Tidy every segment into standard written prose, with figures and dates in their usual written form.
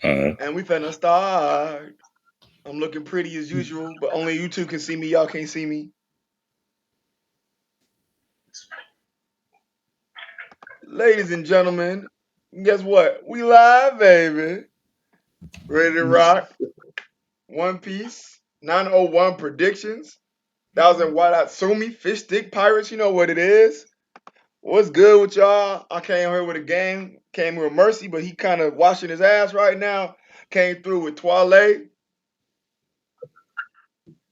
And we finna start. I'm looking pretty as usual, but only you two can see me. Y'all can't see me. Ladies and gentlemen, guess what? We live, baby. Ready to rock. One Piece. 901 predictions. 1,000 Wadatsumi. Fish stick pirates. You know what it is. What's good with y'all? I came here with a game. Came with Mercy, but he kind of washing his ass right now. Came through with Twale.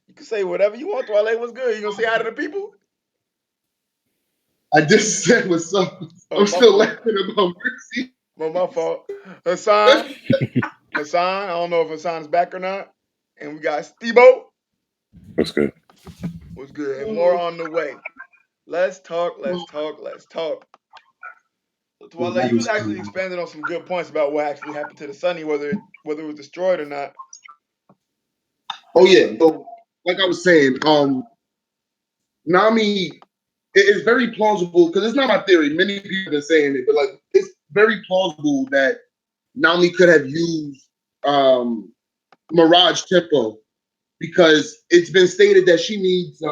You can say whatever you want, Twale. What's good? You gonna say hi to the people? I just said what's up. Oh, I'm my still fault. laughing about Mercy. My fault. Hassan. Hassan. I don't know if Hassan is back or not. And we got Stebo. What's good? What's good? And more on the way. Let's talk. Let's talk. Let's talk. So, Twale, you was actually expanding on some good points about what actually happened to the Sunny, whether it was destroyed or not. Oh yeah. So like I was saying, Nami, it is very plausible because it's not my theory. Many people are saying it, but like it's very plausible that Nami could have used Mirage Tempo because it's been stated that she needs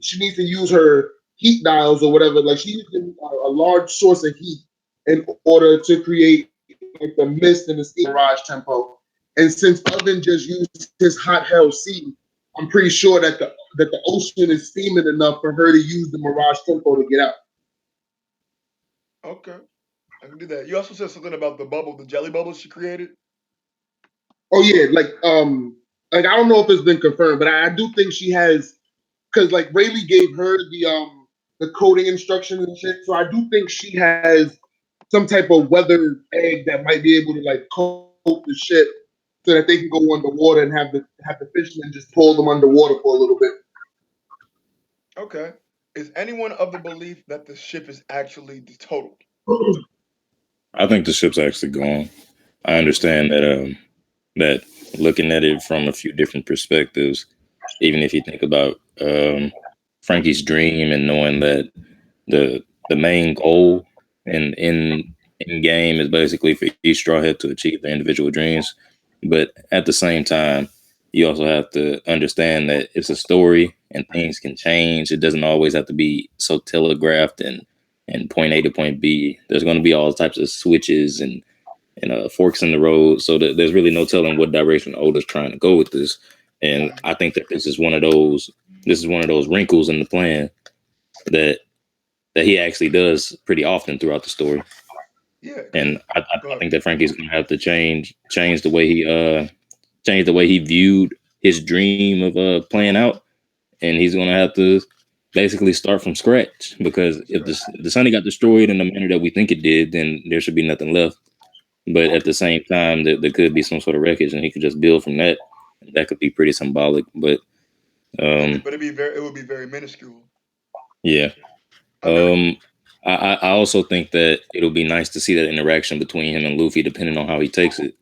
she needs to use her heat dials or whatever. Like she's using a large source of heat in order to create like the mist and the steam Mirage Tempo. And since Oven just used his hot hell sea, I'm pretty sure that the ocean is steaming enough for her to use the Mirage Tempo to get out. Okay, I can do that. You also said something about the bubble, the jelly bubbles she created. Oh yeah, like I don't know if it's been confirmed, but I do think she has because like Rayleigh gave her the coding instructions and shit. So I do think she has some type of weather egg that might be able to like coat the ship so that they can go underwater and have the fishermen just pull them underwater for a little bit. Okay. Is anyone of the belief that the ship is actually totaled? I think the ship's actually gone. I understand that looking at it from a few different perspectives, even if you think about Frankie's dream and knowing that the main goal in game is basically for each straw hat to achieve their individual dreams, but at the same time, you also have to understand that it's a story and things can change. It doesn't always have to be so telegraphed and point A to point B. There's going to be all types of switches and forks in the road. So that there's really no telling what direction Oda's trying to go with this. And I think that this is one of those. This is one of those wrinkles in the plan that he actually does pretty often throughout the story. Yeah. And I think that Frankie's gonna have to change the way he viewed his dream of playing out, and he's gonna have to basically start from scratch because if the Sunny got destroyed in the manner that we think it did, then there should be nothing left. But at the same time, there could be some sort of wreckage, and he could just build from that. That could be pretty symbolic. But it would be very minuscule. yeah, Okay. I also think that it'll be nice to see that interaction between him and Luffy, depending on how he takes it.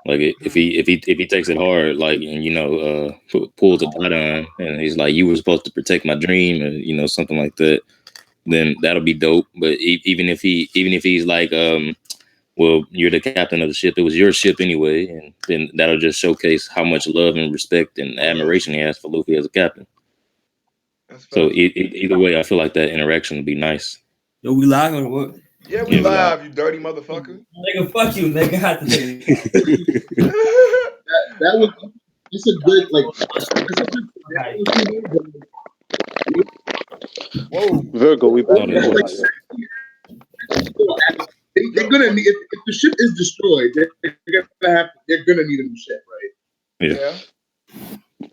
Like if he takes it hard, like and pulls a dot on, and he's like, "You were supposed to protect my dream," or something like that. Then that'll be dope. But even if he's like, well, you're the captain of the ship. It was your ship anyway, and then that'll just showcase how much love and respect and admiration he has for Luffy as a captain. That's So fair. either way, I feel like that interaction would be nice. Yo, we live or what? Yeah, we Yeah, we live. live, you dirty motherfucker. Nigga, fuck you, nigga. Had to take That was it's a good like it's a good Whoa. Virgo, we back. Oh, there's like, voice. they're gonna need if the ship is destroyed, they're gonna need a new ship, right? Yeah.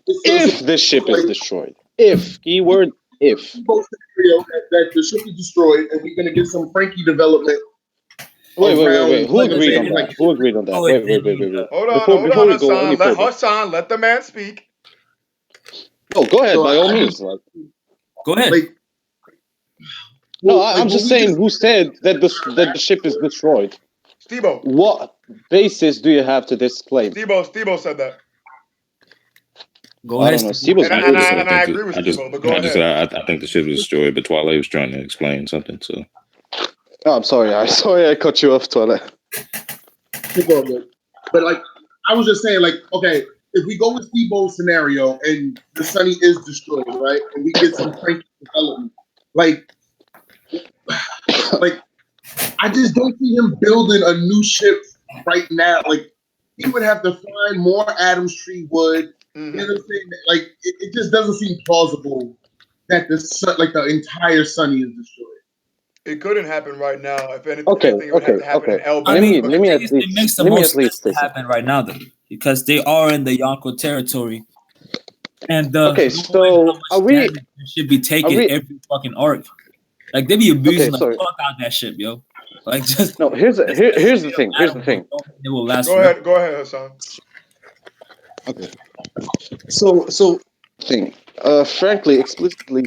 If the ship is destroyed, if keyword if. Supposed scenario that the ship is destroyed and we're gonna get some Frankie development. Wait. Who like I'm agreed saying, on like that? Who agreed on that? Oh, Wait. Hold on, Before we go any Hassan. Let further. Hassan let the man speak. No, go ahead. So By all I means. just- Go ahead. like No, like, I'm just saying. Who said that the ship is destroyed? Stebo. What basis do you have to this claim? Stebo said that. Go I ahead. don't know. Steve And I agree with I just Stebo, but go ahead. said I think the ship was destroyed, but Twilight was trying to explain something. So Oh, I'm sorry. I cut you off, Toilet. But like I was just saying, like, okay, if we go with Steve-O's scenario and the Sunny is destroyed, right, and we get some Frankie development, like, like I just don't see him building a new ship right now. Like he would have to find more Adams Tree wood. You know what I'm saying? Like it just doesn't seem plausible that like the entire Sunny is destroyed. It couldn't happen right now. If Okay, anything, it would have okay, to happen in okay. L I Let Bank. me mean, But let me at it least makes the let me most at least sense to say something. happen right now, though, because they are in the Yonko territory, and Okay, knowing how so much damage there should be are taken we every fucking arc, like they be okay, abusing the sorry. fuck out that ship, yo. Like just No, just here's the straight up thing. Here's the Adam Boy, thing. don't mean it will last go forever. ahead, go ahead, Hassan. Okay. So thing. Frankly explicitly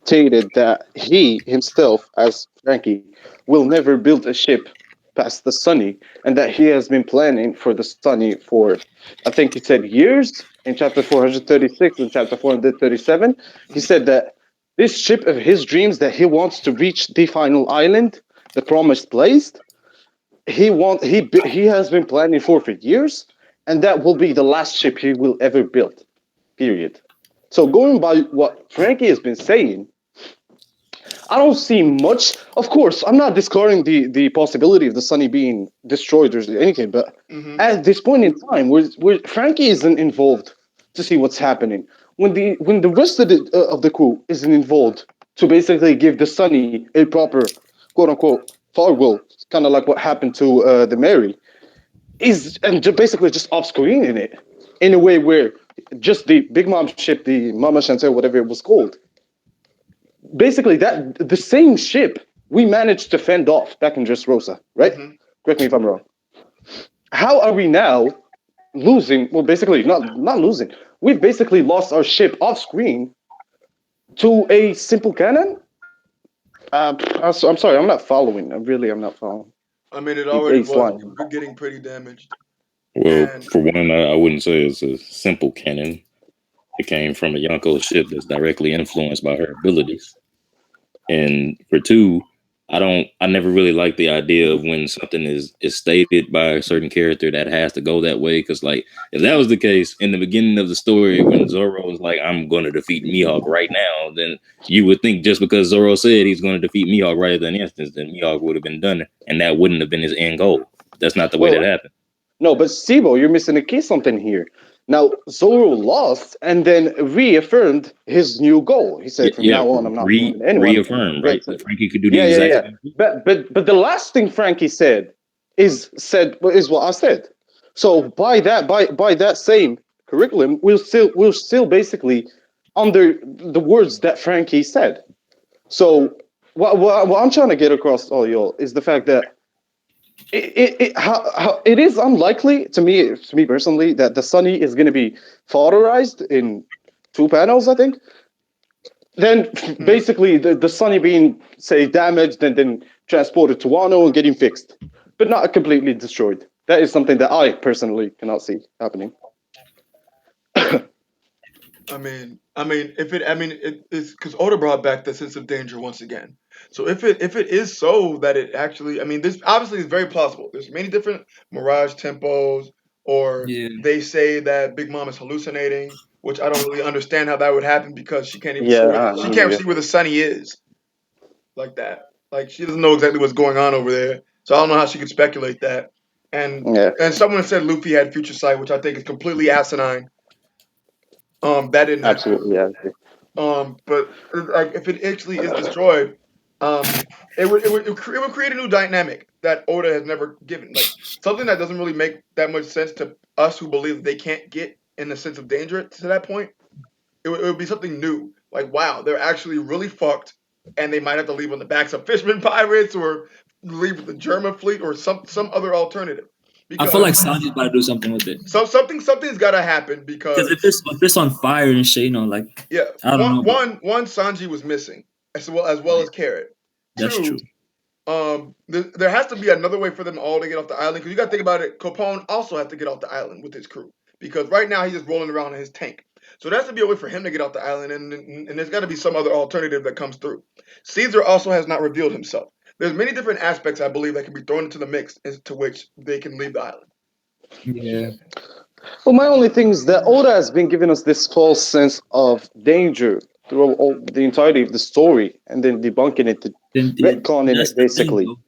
stated that he himself, as Frankie, will never build a ship past the Sunny, and that he has been planning for the Sunny for, I think he said years in chapter 436 and chapter 437. He said that this ship of his dreams that he wants to reach the final island, the promised place, he has been planning for years, and that will be the last ship he will ever build. Period. So going by what Frankie has been saying, I don't see much. Of course, I'm not discarding the possibility of the Sunny being destroyed or anything, but Hmm. at this point in time, where Frankie isn't involved to see what's happening, when the rest of the crew isn't involved to basically give the Sunny a proper quote unquote farewell, kind of like what happened to the Mary, is and basically just off screen in it in a way where just the Big Mom ship, the Mama Chantel, whatever it was called, basically that the same ship we managed to fend off back in Dressrosa, right? Hmm. Correct me if I'm wrong. How are we now losing? Well, basically not losing. We've basically lost our ship off screen to a simple cannon. I'm sorry, I'm not following. I'm not following. I mean, it The already ace was line. getting pretty damaged, Well, and for one, I wouldn't say it's a simple cannon. It came from a Yonko ship that's directly influenced by her abilities. And for two, I never really like the idea of when something is stated by a certain character that has to go that way. Because like if that was the case in the beginning of the story when Zoro was like, I'm going to defeat Mihawk right now, then you would think just because Zoro said he's going to defeat Mihawk right at that instance, then Mihawk would have been done, and that wouldn't have been his end goal. That's not the way Well, that happened. no, but Sibo, you're missing a key something here. Now, Zoro lost and then reaffirmed his new goal. He said, "From Yeah, now on, I'm not fighting anyone." reaffirm, Right? right? Frankie could do the Yeah, yeah, exact yeah. same thing. But the last thing Frankie said is what I said. So by that same curriculum, we're still basically under the words that Frankie said. So what I'm trying to get across all y'all is the fact that how it is unlikely to me personally that the Sunny is going to be fodderized in two panels. I think then mm, basically the Sunny being say damaged and then transported to Wano and getting fixed, but not completely destroyed. That is something that I personally cannot see happening. it's because Oda brought back the sense of danger once again. So if it is so that it actually, I mean, this obviously is very plausible. There's many different mirage tempos, or Yeah, they say that Big Mom is hallucinating, which I don't really understand how that would happen because she can't even see Yeah, where she me can't neither. see where the Sunny is like that. Like she doesn't know exactly what's going on over there. So I don't know how she could speculate that. And Yeah, and someone said Luffy had future sight, which I think is completely asinine. That didn't happen. absolutely. Yeah. But like if it actually is destroyed, it would create a new dynamic that Oda has never given. Like something that doesn't really make that much sense to us who believe they can't get in the sense of danger to that point. It would be something new. Like wow, they're actually really fucked, and they might have to leave on the backs of fishermen pirates or leave with the German fleet or some other alternative. I feel like Because Sanji's about to do something with it. something's got to happen Because because if it's on fire and shit, like yeah, I don't know, but one Sanji was missing as well as Carrot. that's Two, true. there has to be another way for them all to get off the island because you got to think about it. Capone also has to get off the island with his crew because right now he's just rolling around in his tank. So there has to be a way for him to get off the island, and there's got to be some other alternative that comes through. Caesar also has not revealed himself. There's many different aspects I believe that can be thrown into the mix as to which they can leave the island. Yeah. Well, my only thing is that Oda has been giving us this false sense of danger throughout the entirety of the story, and then debunking it, retconning That's it, the thing, basically. though.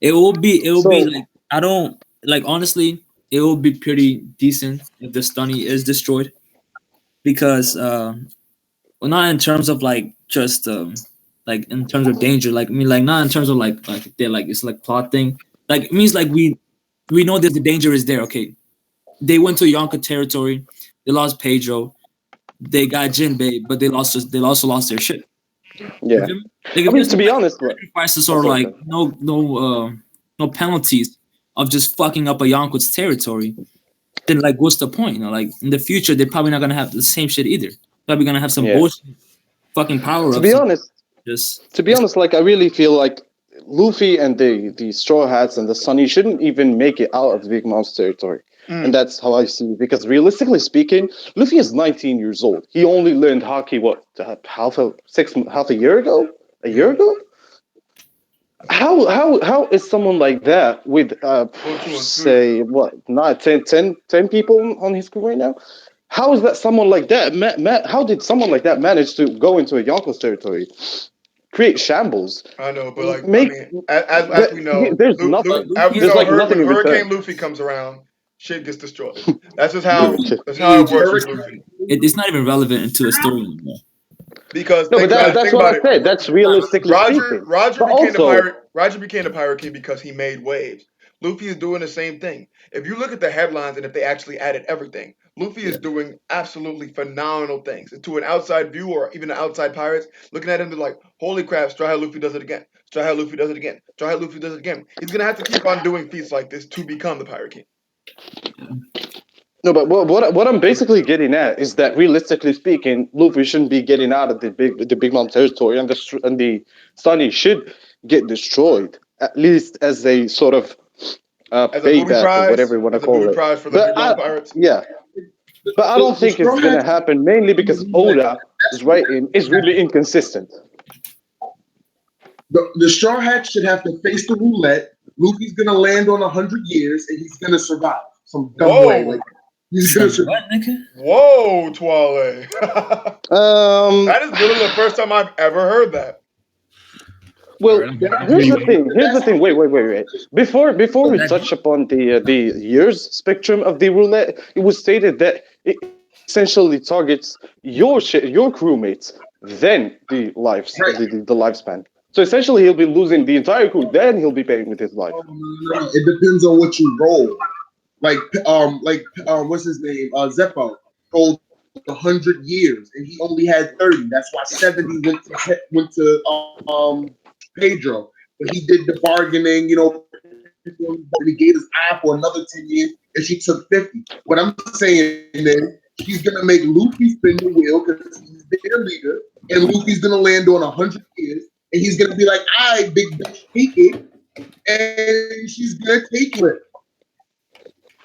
It will be So like I don't like honestly. It will be pretty decent if the Stunny is destroyed because well, not in terms of like just like in terms of danger. Like I mean, like not in terms of like they like it's like plot thing. Like it means like we know that the danger is there. Okay, they went to Yonka territory. They lost Pedro. They got Jinbei, but they also lost their ship. You yeah, feel me? Like I if mean, there's to no be like honest, sacrifices oh, or sorry, like sorry. no penalties of just fucking up a Yonkut's territory, then like what's the point? You know, like in the future they're probably not gonna have the same shit either. Probably gonna have some Yeah, bullshit fucking power to ups be and honest, just like I really feel like Luffy and the Straw Hats and the Sunny shouldn't even make it out of the Big Mom's territory. And Mm. that's how I see it. Because realistically speaking, Luffy is 19 years old. He only learned hockey what half a year ago? A year Yeah. ago? How is someone like that with Well, 2 and 3. say what not 10 people on his crew right now? How is that someone like that? How did someone like that manage to go into a Yonkos territory, create shambles, I know, but like, I make mean, as we know, there's nothing. As we Luffy is There's know, like nothing when in return. Hurricane Luffy comes around, shit gets destroyed. That's just how Luffy that's how it age works with is Luffy. it's not even relevant into the story anymore. Because No, but think about it. that's Think what about I it. said. That's realistically Roger speaking. Roger But became the also, pirate. Roger became the pirate king because he made waves. Luffy is doing the same thing. If you look at the headlines and if they actually added everything, Luffy is Yeah. doing absolutely phenomenal things. And to an outside view or even an outside pirates looking at him, they're like, "Holy crap! Straw Hat Luffy does it again. Straw Hat Luffy does it again. Straw Hat Luffy does it again." He's gonna have to keep on doing feats like this to become the pirate king. no, but what I'm basically getting at is that realistically speaking, Luffy shouldn't be getting out of the Big Mom territory, and the Sunny should get destroyed at least as a sort of As a booby payback or whatever prize, you want to as a call booby it. prize for the But Big Mom Pirates. yeah, but I don't The think Straw it's gonna Hats happen mainly on the because roulette. Oda's writing is really inconsistent. The Straw Hats should have to face the roulette. Luffy's gonna land on 100 years, and he's gonna survive some dumb way. Like Whoa, he's gonna Some survive. what, nigga? whoa, Twale. Um, That is literally the first time I've ever heard that. Well, Alright, I'm That hearing I'm here's hearing the you out. thing. Here's the thing. Wait. Before we That touch upon the years spectrum of the roulette, it was stated that it essentially targets your crewmates, then right. the lifespan. So essentially, he'll be losing the entire crew. Then he'll be paying with his life. No. It depends on what you roll. What's his name? Zeppo rolled 100 years, and he only had 30. That's why 70 went to Pedro. But he did the bargaining, and he gave his eye for another 10 years, and she took 50. What I'm saying is, she's gonna make Luffy spin the wheel because he's their leader, and Luffy's gonna land on 100 years, and he's gonna be like, "I big bitch, take it," and she's gonna take it.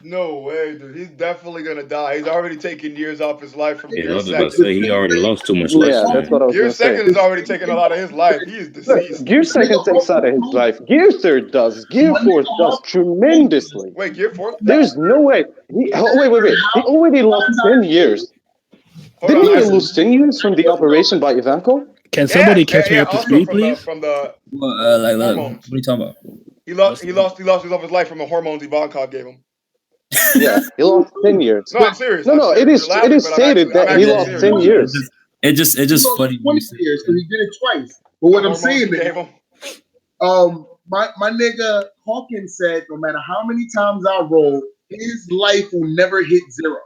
No way, dude. He's definitely gonna die. He's already taken years off his life from Yeah, I Gear was about to Second. say he already lost too much Yeah, that's lifespan. what I was Gear gonna say. Second has already taken a lot of his life. He is Look, deceased. Gear This Second nigga takes out of his also life. Gear Third does. Gear my Fourth nigga does also told tremendously. Wait, Gear Fourth? There's no way. Wait. He already lost 10 years. Hold Didn't on. he I lose 10 years from the operation by Ivanko? Can yeah, somebody catch me yeah. up to Also speed, from the please? Well, what hormones. are you talking about? What's He lost his life from the hormones Ivankov gave him. Yeah, he lost 10 years. No, I'm serious. No, I'm no. serious. You're It laughing, is but stated I'm that he actually lost yeah, serious. 10 years. it he just lost funny when you 20 say years that. because he did it twice. But The what I'm hormones saying he gave is, him. my nigga Hawkins said no matter how many times I roll, his life will never hit zero.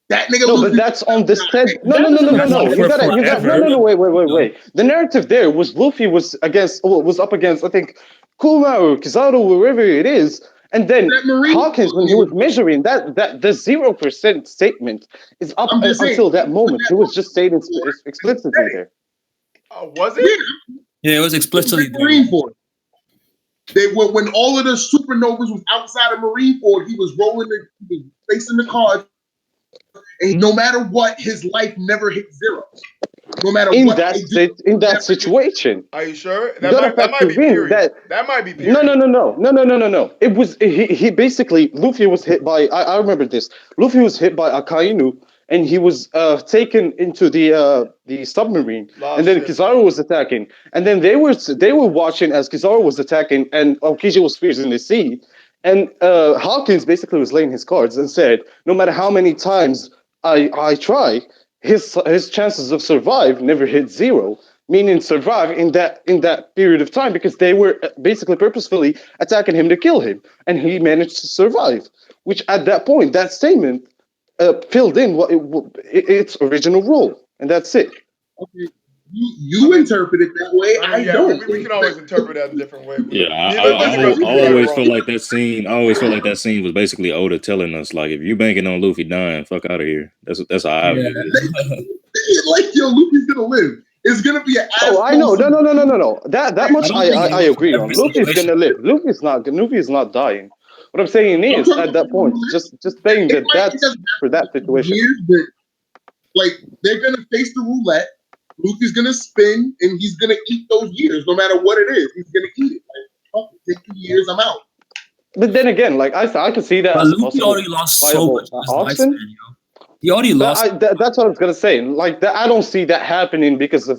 That nigga No, but loses. that's on the said. No, That no, no, no, doesn't no, That's no. work true. for You got. No, forever. no, no. You know? Wait. The narrative there was Luffy was against. Well, was up against. I think Kuma or Kizaru, wherever it is, and then That Marine Hawkins, when he was measuring that the 0% statement is up I'm just saying. until that When moment. He that was just stating Force, he explicitly said it. there. Was Yeah, it? Yeah, it was it was explicitly in there. Yeah. Marine Force. They when all of the supernovas was outside of Marine Force, he was rolling he was facing the cards, and no matter what, his life never hit zero. no matter in what that they do. in that Whatever it- situation. Are you sure? You That gotta might factor be in period. that. That might be No, no, period. no, no, no, no, no, no, no. It was he basically Luffy was hit by. I remember this. Luffy was hit by Akainu, and he was taken into the submarine, and Lost then ship. Kizaru was attacking, and then they were watching as Kizaru was attacking, and Aokiji was freezing the sea, and Hawkins basically was laying his cards and said, no matter how many times I try, his chances of survive never hit zero, meaning survive in that period of time because they were basically purposefully attacking him to kill him, and he managed to survive. Which at that point, that statement filled in its original role, and that's it. Okay, I you mean, interpret it that way. I mean, I yeah, don't. we can always interpret that a different way. Yeah, Neither of us I can be right or always feel wrong. like that scene. I always feel like that scene was basically Oda telling us, like, if you banking on Luffy dying, fuck out of here. That's how I Yeah. view it. Like, yo, Luffy's gonna live. It's gonna be an Oh, I know. asshole. No, no, no, no, no, no. That I much don't think it I was agree on. every Luffy's situation. gonna live. Luffy's not dying. What I'm saying I'm is, talking at about that point, just saying it that might it that's doesn't for happen that in situation. years, but like they're gonna face the roulette. Luffy's gonna spin and he's gonna eat those years, no matter what it is. He's gonna eat it. Like, fuck it, take 2 years, I'm out. But then again, like I could see that But as a Luffy possible already lost so viable much of his option. lifespan, yo. He already But lost. that's what I was gonna say. Like that, I don't see that happening because of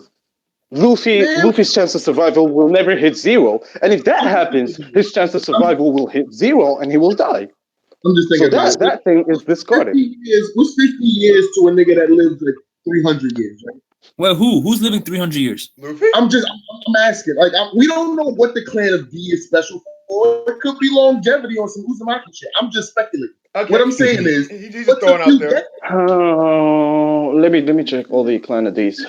Luffy. Man, Luffy's chance of survival will never hit zero, and if that I'm just happens, thinking, his chance of survival will hit zero, and he will die. I'm just So thinking about that it. that thing is What's discarded. 50 years? What's 50 years to a nigga that lives like 300 years? Right? Well, who's living 300 years? Luffy? I'm asking. Like, we don't know what the clan of D is special for. It could be longevity on some Uzumaki shit. I'm just speculating. What Okay, I'm saying is, he's just what's a throwing out few there. decades? Let me check all the clan of these.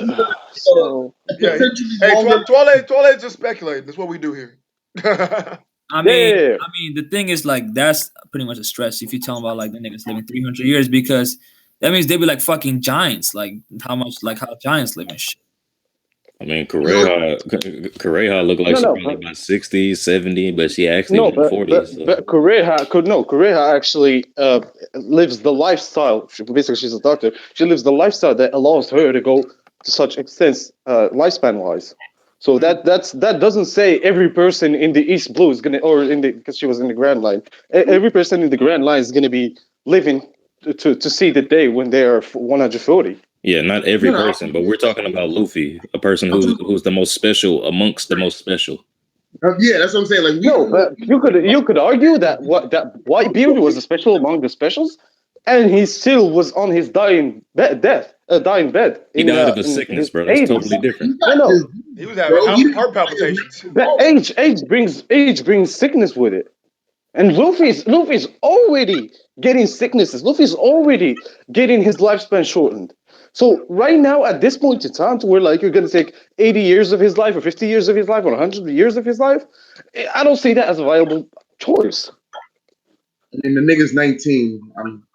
So A Yeah, potentially hey, longer. Twilight just speculating. That's what we do here. I yeah, mean, yeah, yeah. the thing is like that's pretty much a stress if you tell about like the niggas living 300 years because that means they be like fucking giants, like how giants live and shit. I mean, You know, Koreha looked like No, she no, probably but about 60s, 70, but she actually no, was in but 40s. but So but Koreha actually lives the lifestyle. Basically, she's a doctor. She lives the lifestyle that allows her to go to such extent, lifespan wise. So that doesn't say every person in the East Blue is gonna, or in the, because she was in the Grand Line. Every person in the Grand Line is gonna be living to see the day when they are 140. yeah, not every no, no. person, but we're talking about Luffy, a person I'm talking, who's the most special amongst the most special. yeah, that's what I'm saying. Like, we No, don't know but you could argue that that Whitebeard was a special among the specials, and he still was on his dying bed He in died of a in sickness, his bro. That's 80s. totally different. he No, got no, his, He was having bro. He didn't heart die of palpitations. the age brings sickness with it, and Luffy's already getting sicknesses. Luffy's already getting his lifespan shortened. So right now, at this point in time, to where like you're gonna take 80 years of his life, or 50 years of his life, or 100 years of his life, I don't see that as a viable choice. and the nigga's 19.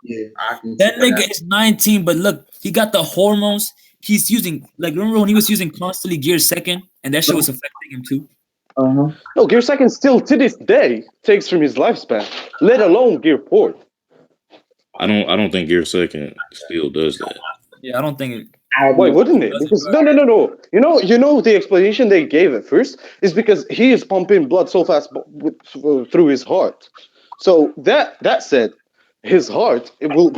Yeah, I can see That that nigga happening. is 19, but look, he got the hormones. He's using like remember when he was using constantly Gear Second, and that shit was affecting him too. Uh-huh. No, Gear Second still to this day takes from his lifespan, let alone Gear Fourth. I don't think Gear Second still does that. Yeah, I don't think it. I don't Why know. wouldn't it? Does it, Because bro? no. The explanation they gave at first is because he is pumping blood so fast through his heart. So that said, his heart it will.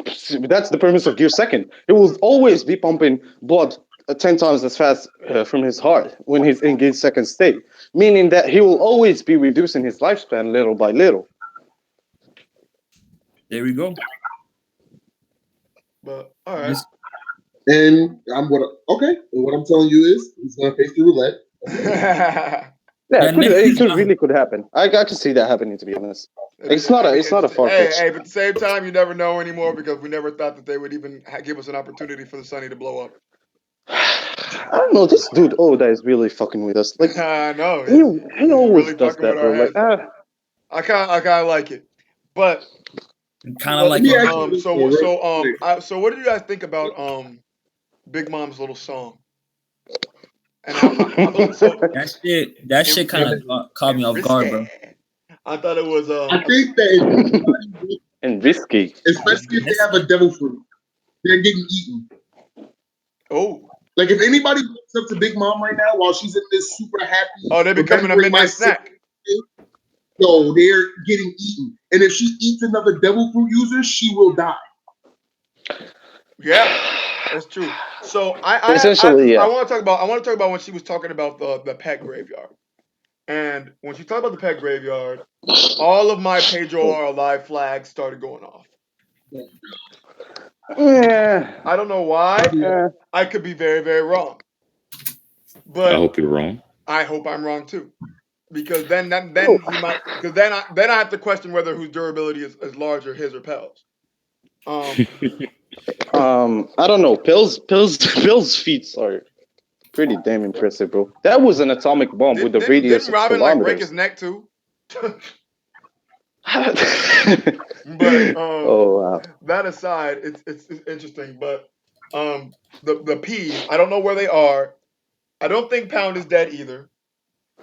That's the premise of Gear Second. It will always be pumping blood 10 times as fast from his heart when he's in Gear Second state, meaning that he will always be reducing his lifespan little by little. There we go. But all right. Yes. And okay. And what I'm telling you is he's gonna face the roulette. Yeah, Yeah, nigga, it could really could happen. I could see that happening. To be honest, it's not a far Hey, fetch. but at the same time, you never know anymore because we never thought that they would even give us an opportunity for the Sunny to blow up. I don't know. This dude Oda is really fucking with us. Like I know he he he's always really does fucking with that, our bro. Like heads. I kind of like it, but kind of Well, let like me it ask now. you this one real quick. so what did you guys think about Big Mom's little song? And so That shit kind and, of caught me and off guard, bro. risque. I thought it was I think that if anybody, and risky. especially if they have a devil fruit, they're getting eaten. oh Like if anybody looks up to Big Mom right now while she's in this super happy, Oh, they're becoming a remembering my midnight sister, snack. yo, they're getting eaten. And if she eats another devil fruit user, she will die. Yeah, that's true. So Essentially, I yeah. want to talk about when she was talking about the pet graveyard. And when she talked about the pet graveyard, all of my Pedro are alive flags started going off. Yeah. I don't know why. Yeah. I could be very, very wrong. I But hope you're wrong. I hope I'm wrong too. Because then Oh, he might, because then I have to question whether whose durability is larger, his or Pell's. I don't know. Pill's feet are pretty damn impressive, bro. That was an atomic bomb with a radius Didn't of Robin like break his kilometers. neck too? Oh But wow. that aside, it's interesting. But the peas, I don't know where they are. I don't think Pound is dead either.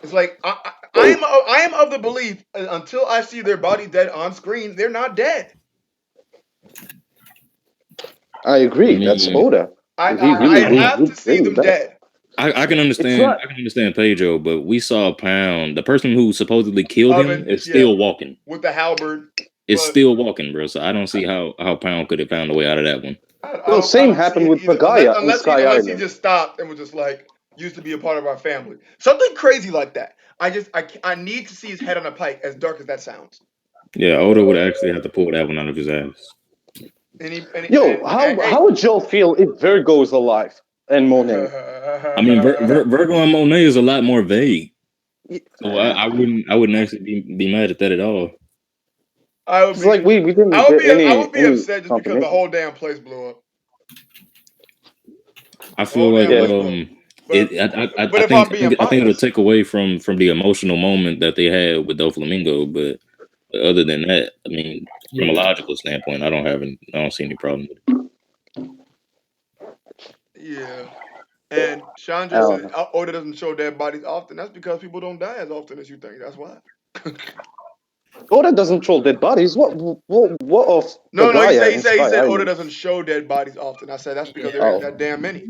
It's like I am of the belief until I see their body dead on screen, they're not dead. I I agree. That's mean, Oda. I He I, really I would have to see bring it them back. dead. I can It's understand. not. I can understand Pedro, but we saw Pound, the person who supposedly killed him, Oven, is yeah, still walking. with the halberd, Is but still walking, bro. So I don't see how Pound could have found a way out of that one. Well, I same don't see happened it with either unless Pagaya in Sky unless he Island. just stopped and was just like used to be a part of our family, something crazy like that. I need to see his head on a pike, as dark as that sounds. Yeah, Oda would actually have to pull that one out of his ass. And Yo, how would Joe feel if Virgo is alive and Monet? I mean, Virgo and Monet is a lot more vague, so Because I wouldn't actually be mad at that at all. I would be like we didn't get I would be any upset just because the confirmation. whole damn place blew up. I The feel whole like damn Yeah. place blew up. But it. but if I'm being I think it'll honest, take away from the emotional moment that they had with Doflamingo, but other than that, I mean, from a Yeah. logical standpoint, I don't see any problem with it. yeah. And Chandra I don't said know. Oda doesn't show dead bodies often. That's because people don't die as often as you think. That's why. Oda doesn't troll dead bodies. What of No, no, Pagaya he in said Sky Oda Island? doesn't show dead bodies often. I said that's because Yeah. there ain't Oh, that damn many.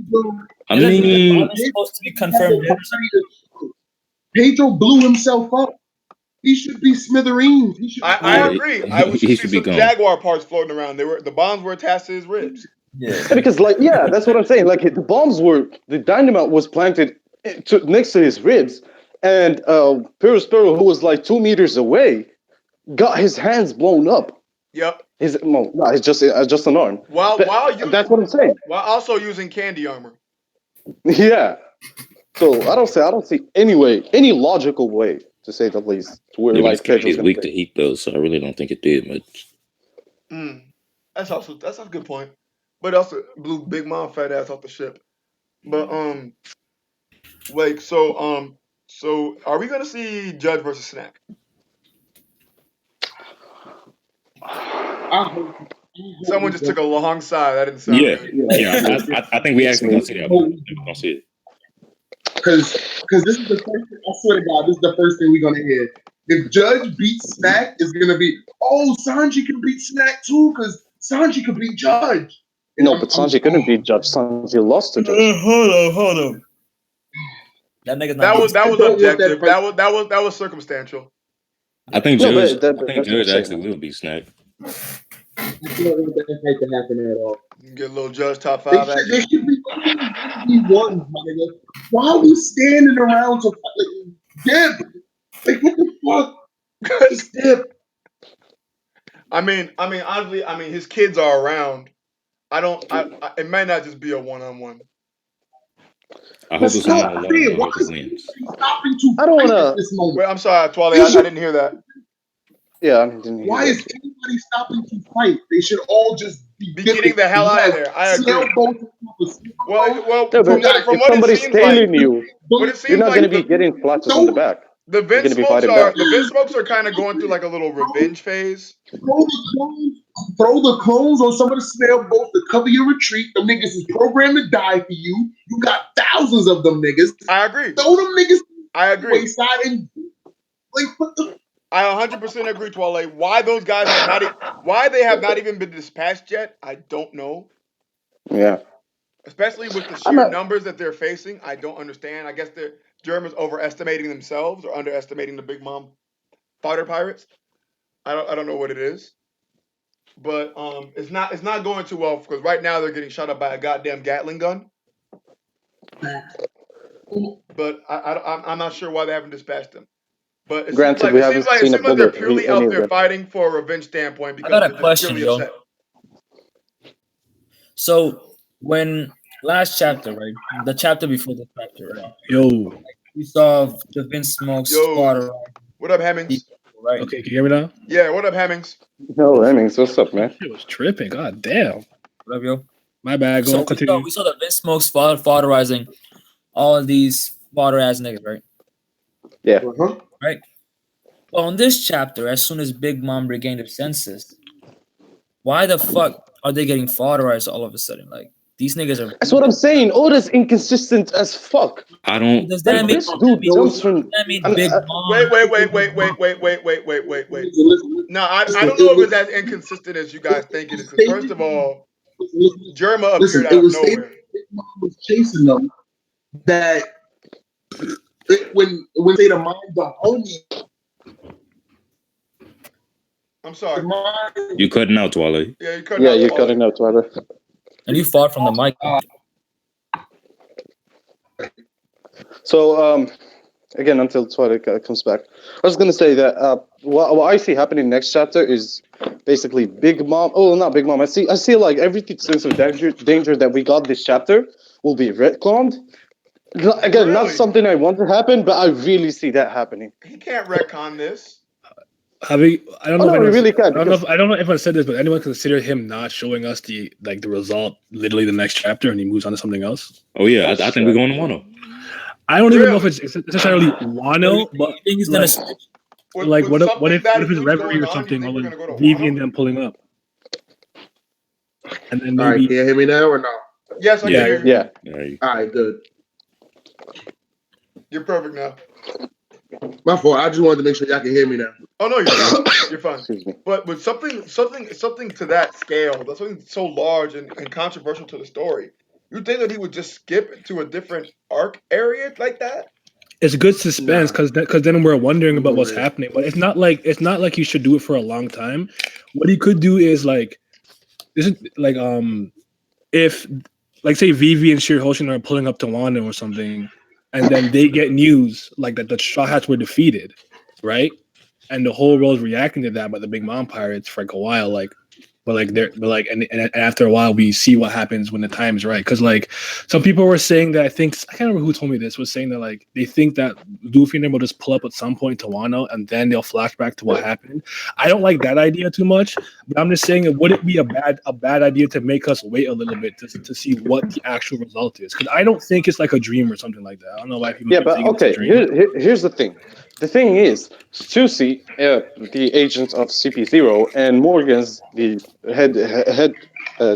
I Isn't the mean, body supposed to be confirmed dead or something? Pedro blew himself up. He should be smithereens. He should be I yeah, gone. agree. I we should he see should be some gone. jaguar parts floating around. The bombs were attached to his ribs. Yeah. yeah, because like yeah, that's what I'm saying. Like the dynamite was planted next to his ribs, and Perospero, who was like 2 meters away, got his hands blown up. Yep. His no, no, it's just an arm. While But while you that's what I'm saying. while also using candy armor. Yeah. So I don't see any logical way to say the least, to where Yeah, but his like candy Pedro's is gonna weak say, to heat though, so I really don't think it did much. Mm. That's a good point. But also blew Big Mom fat ass off the ship. But like so are we gonna see Judge versus Snack? I hope. Someone just took a long sigh. That didn't sound Yeah, good. yeah. I think we it's actually me. gonna see that one. I think we're gonna see it. Because this is the first thing, I swear to God, this is the first thing we're gonna hear. If Judge beats Snack, it's gonna be, oh, Sanji can beat Snack too, because Sanji can beat Judge. And No, but Sanji couldn't be Judge. Sanji lost to Judge. Hold on. That nigga's not That being. was I don't want that objective. fight. That was circumstantial. No, but I think that's what I'm Judge saying. actually will be Snack. I don't want that fight to happen at all. Get a little Judge top five They action. should be 1v1, my nigga. Why are we standing around to like, dip? Like, what the fuck? Just dip. Honestly, his kids are around. I don't. It might not just be a one on one. I hope That's it's a not one on one, and fair. I Why hope it is wins. anybody stopping to I don't fight at wanna. this moment? Wait, I'm sorry, Twale. They I should. didn't hear that. Yeah, I didn't hear Why that is too. anybody stopping to fight? They should all just be Be getting dipping. the hell You out of have there. I agree. sailboats across the Silver Well, No, You but got from if what it somebody's seems like, tailing you, what it you're seems not gonna like be getting splashes on the no, back. You're gonna be fighting back. The Vince smokes are kind of going through like a little revenge phase. throw the clones on some of the snail boats to cover your retreat. Them niggas is programmed to die for you. You got thousands of them niggas. I agree. Throw them niggas I agree. wayside and like what the I 100% agree, Twale. Why those guys have not? Why they have not even been dispatched yet? I don't know. Yeah. especially with the I'm sheer not. numbers that they're facing. I don't understand. I guess the Germans overestimating themselves or underestimating the Big Mom fighter pirates. I don't know what it is, but it's not going too well because right now they're getting shot up by a goddamn Gatling gun. But I'm not sure why they haven't dispatched them. But it seems Granted, like we it seems haven't like it seen a seems like they're bullet purely any out of there them. fighting for a revenge standpoint I got because a they're just question, purely yo. upset. So when last chapter, right? The chapter before the chapter, right? Yo, We saw the Vince Smoke Yo, slaughter what up, these Hemmings? people, right? okay, can you hear me now? Yeah, what up, Hemmings? No, Hemmings, what's up, man? Shit was tripping. God damn. What up, yo? My bad. Go So on, continue. we saw the Vince Smoke slaughterizing all of these slaughter ass niggas, right? Yeah. Uh-huh. Right. Well, in this chapter, as soon as Big Mom regained her senses, why the fuck are they getting slaughterized all of a sudden? Like these niggas are That's what I'm saying. Oda's inconsistent as fuck. I don't. Does Like that mean this dude No, jumps it's from. Big Wait, Mom? wait, wait, wait, wait, wait, wait, wait, wait, wait, wait. listen, No, I listen, don't know if it's as inconsistent as you guys think it is. Because first stated, of all, listen, Germa appeared listen, out it of was stated nowhere. Big Mom was chasing them. That when they the mind the homie, I'm the sorry. mind. You cutting out, Twilight. Yeah, you're cutting Yeah, out you're Twilight. cutting out, Tyler. And you fought from the mic. So, again, until Twilight comes back, I was gonna say that what I see happening next chapter is basically Big Mom. Oh, not Big Mom. I see like every sense of danger that we got this chapter will be retconned. Again, not Really? something I want to happen, but I really see that happening. He can't retcon this. Have we? I don't Oh know if no, we anyone. really can because I don't know if I said this, but anyone consider him not showing us the result literally the next chapter, and he moves on to something else. Oh yeah, that's I think we're true. going to Wano. I don't even know if Really? it's necessarily So you Wano, but think he's gonna like switch? With with what something if that it's huge Reverie going or on, you something, or think we're like gonna go to Vivi and Wano? them pulling up, and then All right, maybe can you hear me now or no? Yes, I can Yeah, hear you. yeah. yeah. All right, good. You're perfect now. My fault. I just wanted to make sure y'all can hear me now. Oh no, you're fine. You're fine. Excuse me. But with something to that scale, that's something so large and controversial to the story. You think that he would just skip to a different arc area like that? it's good suspense Nah. because then we're wondering about what's Yeah. happening. But it's not like you should do it for a long time. What he could do is like this is like if like say Vivi and Shirihoshin are pulling up to Wano or something, and then they get news like that the Straw Hats were defeated, right? And the whole world's reacting to that by the Big Mom pirates for like a while, like and after a while we see what happens when the time is right. Because like some people were saying that I can't remember who told me this was saying that like they think that Luffy and them will just pull up at some point to Wano and then they'll flash back to what happened. I don't like that idea too much, but I'm just saying it would it be a bad idea to make us wait a little bit to see what the actual result is? Because I don't think it's like a dream or something like that. I don't know why people Yeah, keep but thinking it's a okay. dream. Here's the thing. The thing is, Susie, the agent of CP0, and Morgan's the head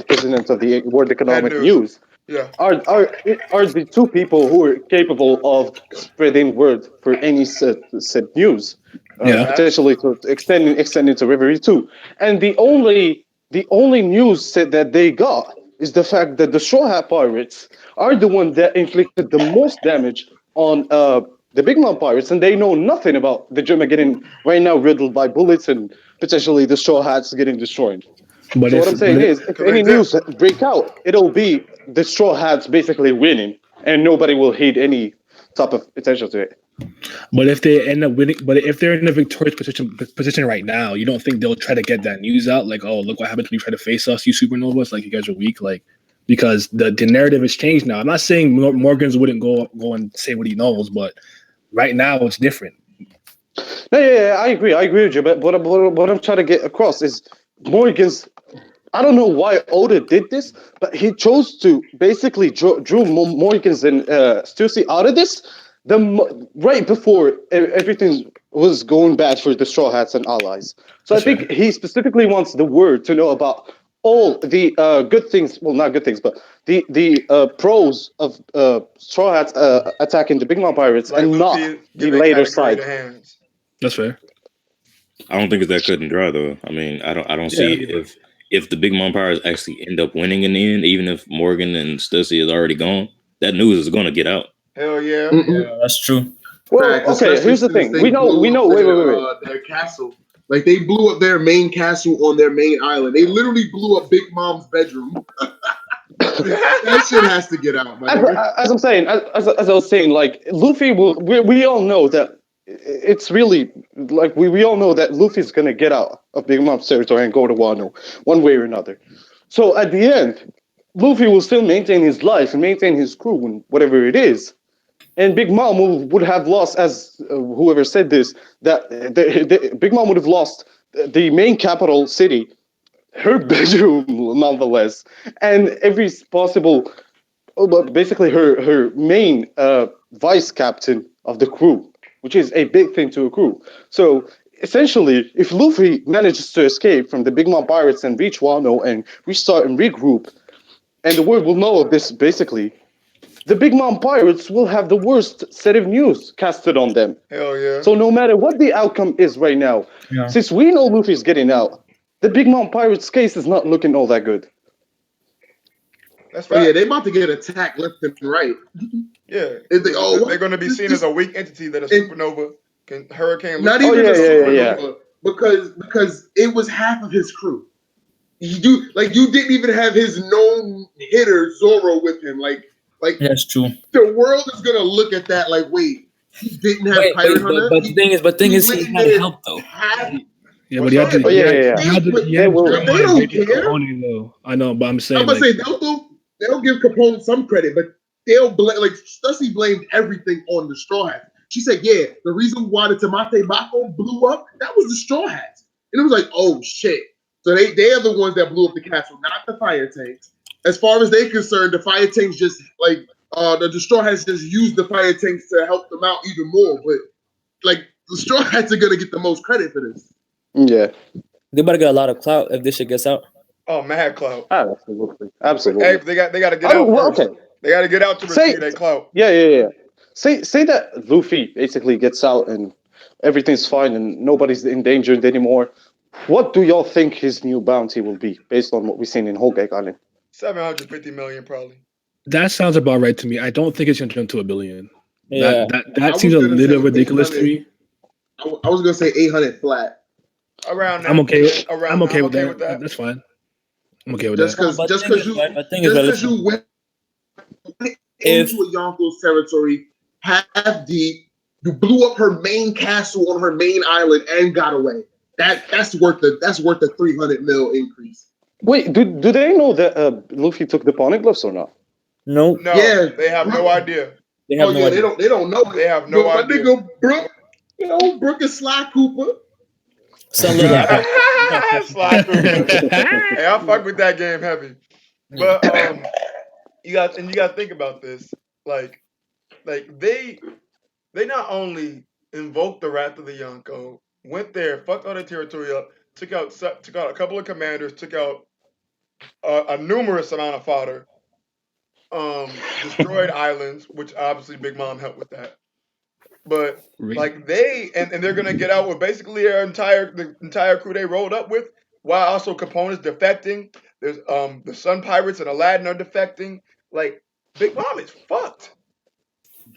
president of the World Head Economic news. News, Yeah. are the two people who are capable of spreading word for any said news, Yeah. Facts. potentially to extending to Reverie too. And the only news said that they got is the fact that the Straw Hat Pirates are the one that inflicted the most damage on the Big Mom Pirates, and they know nothing about the Germa getting right now riddled by bullets and potentially the Straw Hats getting destroyed. But So what if I'm saying but is, if Because they any did. news break out, it'll be the Straw Hats basically winning, and nobody will heed any type of attention to it. But if they end up winning, but if they're in a victorious position right now, you don't think they'll try to get that news out? Like, oh, look what happens when you try to face us, you supernovas. Like, you guys are weak. Like, because the narrative has changed now. I'm not saying Morgan's wouldn't go and say what he knows, but right now it's different. No, yeah, I agree with you. But what I'm trying to get across is Morgan's. I don't know why Oda did this, but he chose to basically drew Morgan's and Stussy out of this right before everything was going bad for the Straw Hats and allies. So I That's fair. think he specifically wants the world to know about all the good things. Well, not good things, but the pros of Straw Hats attacking the Big Mom Pirates Like and not Luffy the giving later Katakuri side. the hands. That's fair. I don't think it's that cut and dry though. I mean, I don't Yeah. see if the Big Mom Pirates actually end up winning in the end, even if Morgan and Stussy is already gone, that news is going to get out. Hell yeah. Yeah, that's true. Well, Facts, okay. especially Here's the since thing. they We blew know. up Wait. their castle. Like they blew up their main castle on their main island. They literally blew up Big Mom's bedroom. That shit has to get out, my As, nigga. as I'm saying, as I was saying, like Luffy will. We all know that it's really like we all know that Luffy's gonna get out of Big Mom's territory and go to Wano, one way or another. So at the end, Luffy will still maintain his life and maintain his crew and whatever it is. And Big Mom would have lost, as whoever said this, that Big Mom would have lost the main capital city, her bedroom, nonetheless, and every possible, but basically her main vice captain of the crew, which is a big thing to a crew. So essentially, if Luffy manages to escape from the Big Mom pirates and reach Wano and restart and regroup, and the world will know of this basically, the Big Mom Pirates will have the worst set of news casted on them. Hell yeah. So no matter what the outcome is right now, Yeah. since we know Luffy's getting out, the Big Mom Pirates case is not looking all that good. That's Oh yeah, fact. they about to get attacked left and right. Yeah. What? They're going to be seen as This a weak entity that a and supernova can hurricane not Luffy. Oh even a yeah. supernova because it was half of his crew. You didn't even have his known hitter Zoro with him. Like That's true. the world is gonna look at that like, wait, he didn't have Wait, Pirate Hunter. but the thing is, He he went and had did help though. half. Yeah, but What's he had up? to. Yeah, Oh yeah. He They had to will. but they Draymond don't Green care. Capone though. I know, but I'm I'm saying gonna like say they'll give Capone some credit, but they'll blame like Stussy blamed everything on the Straw Hats. She said, yeah, the reason why the Tamate Bako blew up, that was the Straw Hats. And it was like, oh shit. So they are the ones that blew up the castle, not the fire tanks. As far as they're concerned, the fire tanks just like the Straw Hats just used the fire tanks to help them out even more. But like the Straw Hats are gonna get the most credit for this. Yeah. They better get a lot of clout if this shit gets out. Oh, mad clout. Absolutely. But hey, Absolutely. they got to get Oh out well. first. Okay. They got to get out to Say receive that clout. yeah. Say that Luffy basically gets out and everything's fine and nobody's endangered anymore. What do y'all think his new bounty will be based on what we've seen in Whole Cake Island? 750 million probably. that sounds about right to me. I don't think it's gonna jump to $1 billion. Yeah. That I seems was a gonna little say ridiculous to 800. me. I was gonna say 800 flat. Around I'm that. okay. Around I'm that. okay I'm with okay with that. that. That's fine. I'm okay with Just that. No, because but just thing because is, you right? The thing is, just right? because Listen, you went if into a Yonko's territory half deep, you blew up her main castle on her main island and got away. That's worth the 300 mil increase. Wait, do they know that Luffy took the poneglyphs or not? no, No, Yeah. they have no idea. they Oh have no yeah, idea. they don't know They it. have no Yo, my idea. nigga Brooke, Brooke and Sly Cooper. Some little apple. Sly Cooper. Hey, I fuck with that game heavy. Yeah. But you got to think about this. Like they not only invoked the wrath of the Yonko, went there, fucked all their territory up, took out a couple of commanders, took out a numerous amount of fodder, destroyed islands, which obviously Big Mom helped with that. But like and they're gonna get out with basically the entire crew they rolled up with, while also Capone is defecting. There's the Sun Pirates and Aladdin are defecting. Like Big Mom is fucked.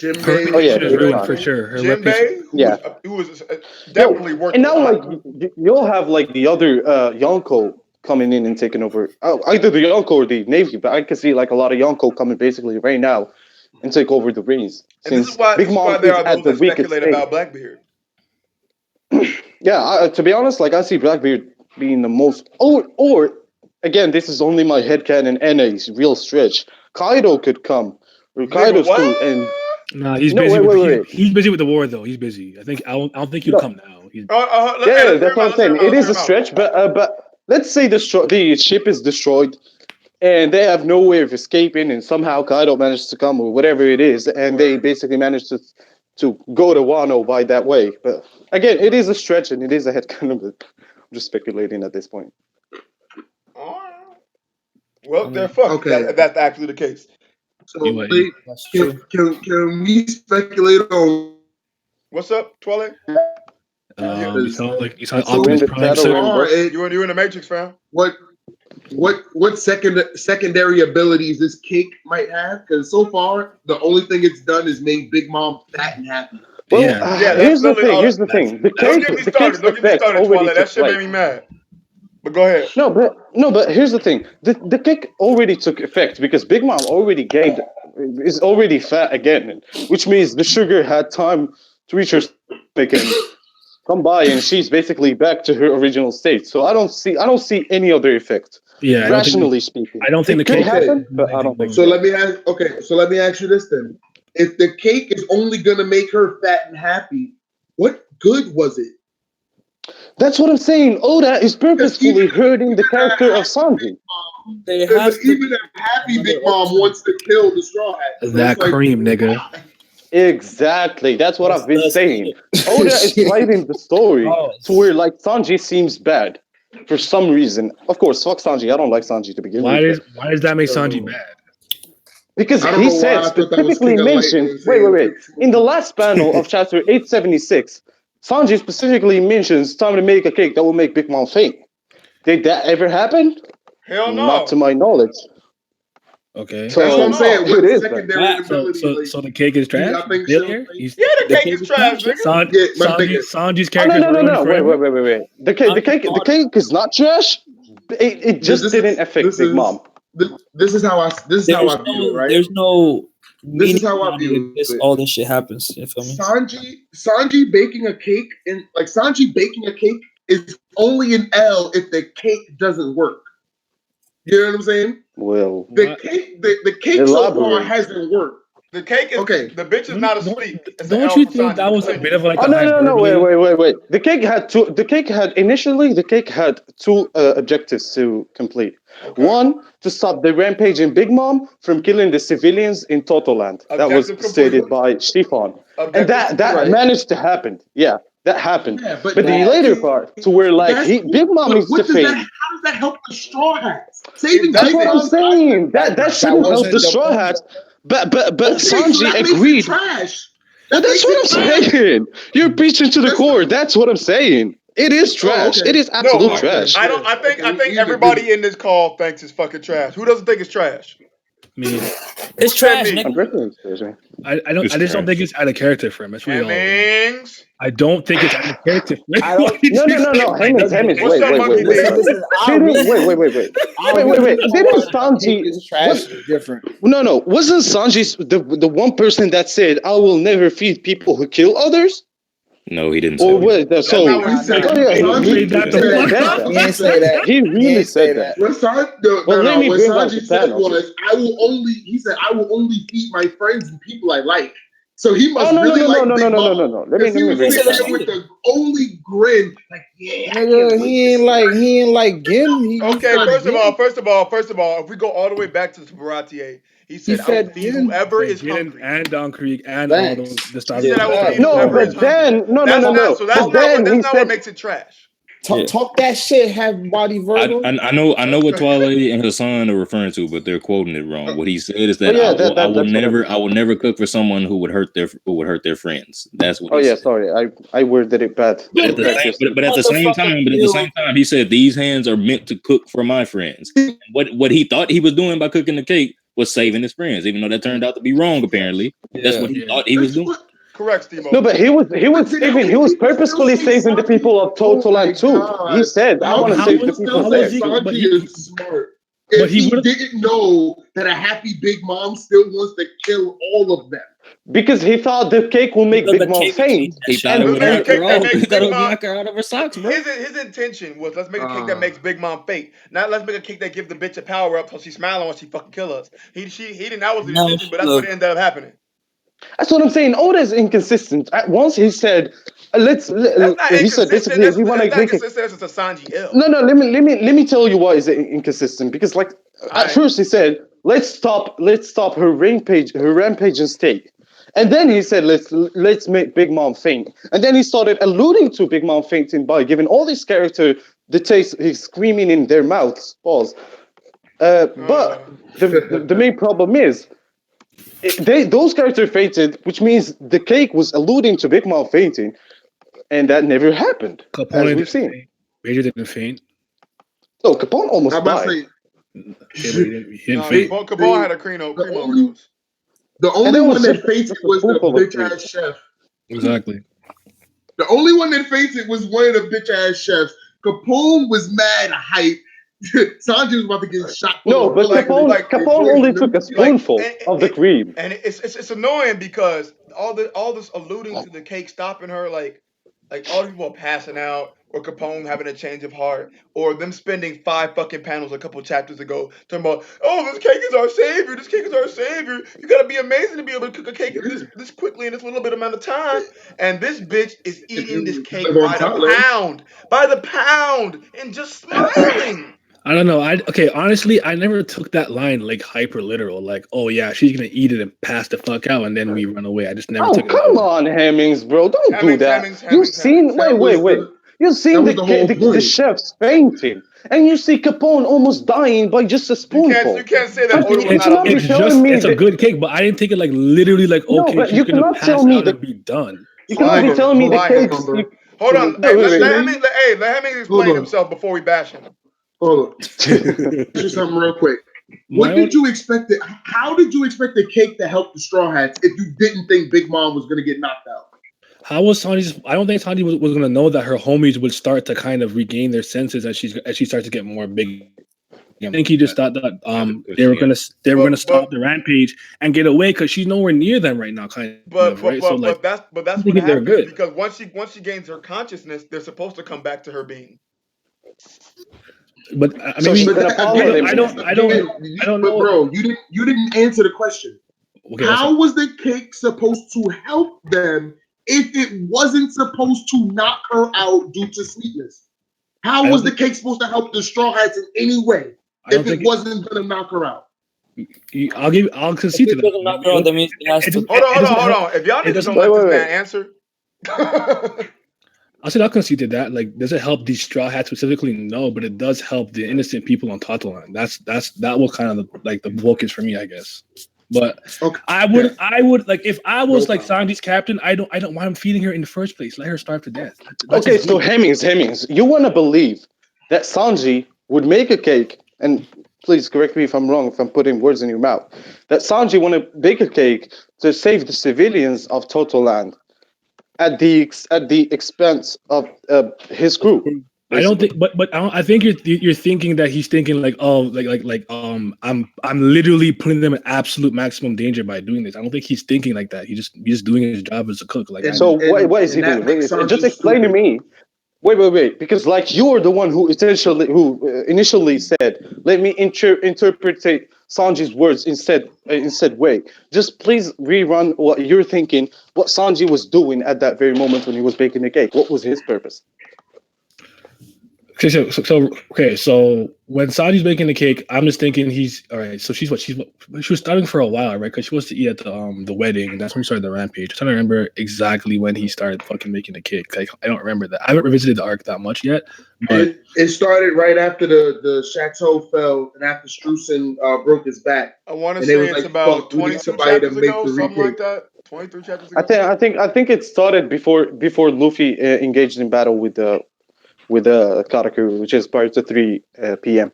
Her Oh Jimbei, yeah, reputation is big ruined time. for sure. Her reputation. Jinbei, Yeah. who was Yo, definitely worth and a now like lot. you'll have like the other Yonko coming in and taking over. Oh, either the Yonko or the Navy, but I can see like a lot of Yonko coming basically right now and take over the reins And since this Big is why Mom there is are at those the that weakest speculate state. about Blackbeard. Yeah, to be honest, like I see Blackbeard being the most. Or again, this is only my headcanon and a real stretch. Kaido could come, or Nigga, Kaido's what? crew, and Nah, he's no, busy with wait. he's busy with the war though. He's busy. I don't think he'll No, come now. He's Hey, yeah, let's hear that's him what out. I'm Let's hear saying. him out. It Let's is hear a him out. stretch, but let's say the ship is destroyed and they have no way of escaping, and somehow Kaido managed to come or whatever it is, and they Word. basically managed to go to Wano by that way. But again, it is a stretch and it is a headcanon. But I'm just speculating at this point. Alright. Well, I they're mean, fucked. okay. If that's actually the case. you So what wait, that's can, true. can we speculate on What's up, Twilight? You you because sound like You're in Optimus the so Prime, shadow sir. realm, far bro. it you in the Matrix, fam? what what secondary abilities this cake might have? Because so far the only thing it's done is make Big Mom fat and happy. Well, Yeah, Yeah, that's here's the literally thing. all. Here's the thing. Don't get me The started. cake's Don't get me effect started, already Twilight. That took shit made place. me mad. But go ahead. No, but here's the thing. The cake already took effect because Big Mom already gained is already fat again, which means the sugar had time to reach her stomach and come by, and she's basically back to her original state. So I don't see any other effect. yeah. Rationally speaking, I don't think the it could cake Okay, happen, but I anything don't think more. so so. let me ask you this then: if the cake is only gonna make her fat and happy, what good was it? That's what I'm saying. Oda is Because even purposefully hurting even the a character of happy Big Sanji. Mom, There has to even be a happy another Big Mom option. wants to kill the Straw Hat. So it's That like, cream, nigga. why? Exactly. That's what I've been That's saying. it. Oda is writing the story Oh, to where like Sanji seems bad for some reason. Of course, fuck Sanji. I don't like Sanji to begin with, but Why does that make Sanji Yo, bad? because I don't he know why said I thought that was specifically King of mentioned. Lightning Wait. saying In the last panel of chapter 876, Sanji specifically mentions time to make a cake that will make Big Mom faint. Did that ever happen? Hell Not to no. my knowledge. Okay. That's what Hell I'm So saying. no. it What is bad. secondary that, ability, like, So the cake is do trash. y'all think she'll Failure. think? Yeah, the the cake cake is is trash, trash. nigga. Yeah, my nigga. Sanji's Oh character is ruined no! Wait, forever. The cake is not trash. It just didn't affect Big Mom. This is how I view it, right? There's no This meaning is how I behind it if view this it. all this shit happens. You feel me? Sanji baking a cake and like Sanji baking a cake is only an L if the cake doesn't work. You know what I'm saying? Well, What? The cake so far elaborate. hasn't worked. The cake is Okay. the bitch is not asleep. It's an Don't L you for think Sanji. that was a bit Continue. of like Oh a no! hyperbole? Wait. The cake had two objectives to complete. Okay. One, to stop the rampage in Big Mom from killing the civilians in Totoland. That was Objective stated complete. by Stefan, and Objective that complete. Right. managed to happen. Yeah, that happened. Yeah, but But the that later okay, part, to where like that's Big cool. Mom But needs to what does that faint. how does that help the straw hats? It Saving That's Big what I'm doesn't. Mom's life? saying. That That shouldn't help the wasn't the Straw point. Hats. But Okay, so Sanji that makes it agreed. trash. Well, That that's makes what it I'm trash. saying. You're preaching to the That's core. That's what I'm saying. It is oh trash. It okay. is No, absolute Oh okay. trash. I Yeah. don't. I think. Okay. I think We in agreement. everybody in this call thinks it's fucking trash. Who doesn't think it's trash? Me neither. It's What's that trash, mean? I'm nigga. definitely serious. I It's just don't think trash. it's out of character for him. That's really all. Hemmings. I don't think it's out of character. I Why don't. did you say No. it like Hemmings. What's Wait, up, wait, wait, Monkey wait. D? Listen. Our Didn't reason. Our wait. reason for Didn't why a cake Sanji? is What? trash is different. No. Wasn't Sanji the one person that said, "I will never feed people who kill others"? No, he didn't say Or that. what? That's not So, what he No. oh said. yeah, He didn't say Sanji that the he said fuck said up. that. He ain't say that. He He really ain't say said that. that. what Sanji Well, let me what bring out the Sanji said panel. was he said I will only feed my friends and people I like. So he Oh must really like Big Mom no. because he Let me was He bring the said sitting let's there panel. feed with him. the only grin, like, yeah, I can't Nigga, wait to see her. he ain't like Gin. He Okay, fed Gin. first of all, if we go all the way back to Baratier, he He said, "I will fed feed Gin. whoever Said is Jin hungry." and Don Creek and all those Facts. the He starving said, "I will people. feed Facts. No, whoever is but hungry." then That's Talk, not. no. So But then that's he not what said, makes it trash. Yeah. talk that shit. Have body verbal. I know what Twilight Lady and Hassan are referring to, but they're quoting it wrong. What he said is "Oh that yeah, I will that's what I never meant." cook for someone who would hurt their friends. That's what Oh he yeah, said. sorry, I worded it bad. But at You the think same Practice. motherfucking but at the same Bill? time, he said these hands are meant to cook for my friends. What he thought he was doing by cooking the cake was saving his friends, even though that turned out to be wrong. Yes. Apparently, that's Yeah. what he Yeah. thought he was That's doing. what. Correct, No, Stemo. but But then how he can was people still purposefully say saving the Sanji? people of Oh my Totoland too. He god! said, "I How want But to can how save people the was still people how say was there." he? But Sanji is smart but if he he would didn't know that a happy Big Mom still wants to kill all of them? Because he thought the cake will make Because Big the Mom cake would change faint, that He shit. thought it and Let's would make a knock and her cake that off. He makes thought Big it would Mom. knock her out of her socks, bro. His intention was let's make a cake that makes Big Mom fake. Not let's make a cake that gives the bitch a power up so she's smiling when she fucking kill us. He didn't. That was the No, intention, but that's what look, ended up happening. that's what I'm saying. Oda is inconsistent. At once he said, That's not he said inconsistent. basically we want That's to not make it. inconsistent. That's just a Sanji ill. No, let me tell you why is it inconsistent. Because like All at right. first he said, let's stop her rampage and stay. And then he said, let's make Big Mom faint. And then he started alluding to Big Mom fainting by giving all these character the taste he's screaming in their mouths. Pause. Uh, But the main problem is those characters fainted, which means the cake was alluding to Big Mom fainting, and that never happened, as Capone we've didn't seen. faint. Major didn't faint. No, Capone almost I'm about to died. say Yeah, but he didn't No, fake. Cabal had a cream the overdose. And only that one was that just, faked it just a was the spoonful of bitch cream. ass chef. Exactly. The only one that faked it was one of the bitch ass chefs. Capone was mad hype. Sanji was about to get shot full No, of but bullets and shit and Capone only poison took a him. Like, spoonful and of the cream. it's annoying because all this alluding to the cake stopping her, like all these people are passing out, or Capone having a change of heart, or them spending 5 fucking panels a couple chapters ago talking about, oh, this cake is our savior. This cake is our savior. You gotta be amazing to be able to cook a cake this quickly in this little bit amount of time. And this bitch is If eating this you cake live on by the pound, and just smiling. I don't know. Honestly, I never took that line like hyper literal. Like, oh yeah, she's gonna eat it and pass the fuck out, and then we run away. I just never Oh, took it that come way. on, Hemmings, bro. Don't do that. You've Hemmings. seen, wait. You've that seen was the whole the point. chefs fainting, and you see Capone almost dying by just a You spoonful. can't say that But Oda was you not cannot be It's alluding. telling just me it's a that. good cake, but I didn't take it like literally like No, okay, but she's you gonna cannot tell pass me out that. and be done. You cannot be telling me the Why, cakes. Hemmings? Hold on. No, Hey, wait, let Hemmings Hold explain on. himself before we bash him. Hold on. wait. Ask you something real quick. My What did own, you expect? How did you expect the cake to help the Straw Hats if you didn't think Big Mom was going to get knocked out? how was Sanji? I don't think Sanji was gonna know that her homies would start to kind of regain their senses as she starts to get more big. I think he just thought that they were gonna stop the rampage and get away because she's nowhere near them right now, kind of right. So like, But that's I'm what thinking they're happens good. because once she gains her consciousness, they're supposed to come back to her being. But So maybe she But gonna that, follow again, him. I don't but know. bro, you didn't answer the question. Okay, what's up? How was the cake supposed to help them if it wasn't supposed to knock her out due to sweetness? How I don't was the think cake supposed to help the Straw Hats in any way I don't if it think wasn't going to knock her out? I'll If concede to it that. doesn't knock her out, that means it has to. Hold on. If y'all It niggas don't doesn't. let this Wait. man answer. I said I'll concede to that. Like, does it help these straw hats specifically? No, but it does help the innocent people on Tatalan. That was kind of the focus for me, I guess. But Okay. I would like if I was No like Sanji's captain. I don't want him feeding her in the first place. Let her starve to death. That's Okay, just so me. Hemmings, you want to believe that Sanji would make a cake, and please correct me if I'm wrong, if I'm putting words in your mouth, that Sanji want to bake a cake to save the civilians of Total Land at the expense of his crew, I don't basically. think, but I think you're thinking that he's thinking like, oh, I'm literally putting them in absolute maximum danger by doing this. I don't think he's thinking like that. He's just doing his job as a cook. Like I And So do. what is he and that doing? makes Just Sanji explain to stupid. me. Wait, because like you're the one who initially said, let me interpret Sanji's words instead way. Just please rerun what you're thinking, what Sanji was doing at that very moment when he was baking the cake. What was his purpose? Okay, so when Sanji's making the cake, I'm just thinking he's all right. So she was starting for a while, right? Because she wants to eat at the wedding, and that's when he started the rampage. I'm trying to remember exactly when he started fucking making the cake. Like I don't remember that. I haven't revisited the arc that much yet, but It started right after the chateau fell and after Streusen broke his back, I want to and they say was it's like, about "Fuck, we need 22 somebody to chapters make ago, the something like recake." that. 23 chapters I ago. think it started before Luffy engaged in battle with Katakuri, which is prior to 3 p.m.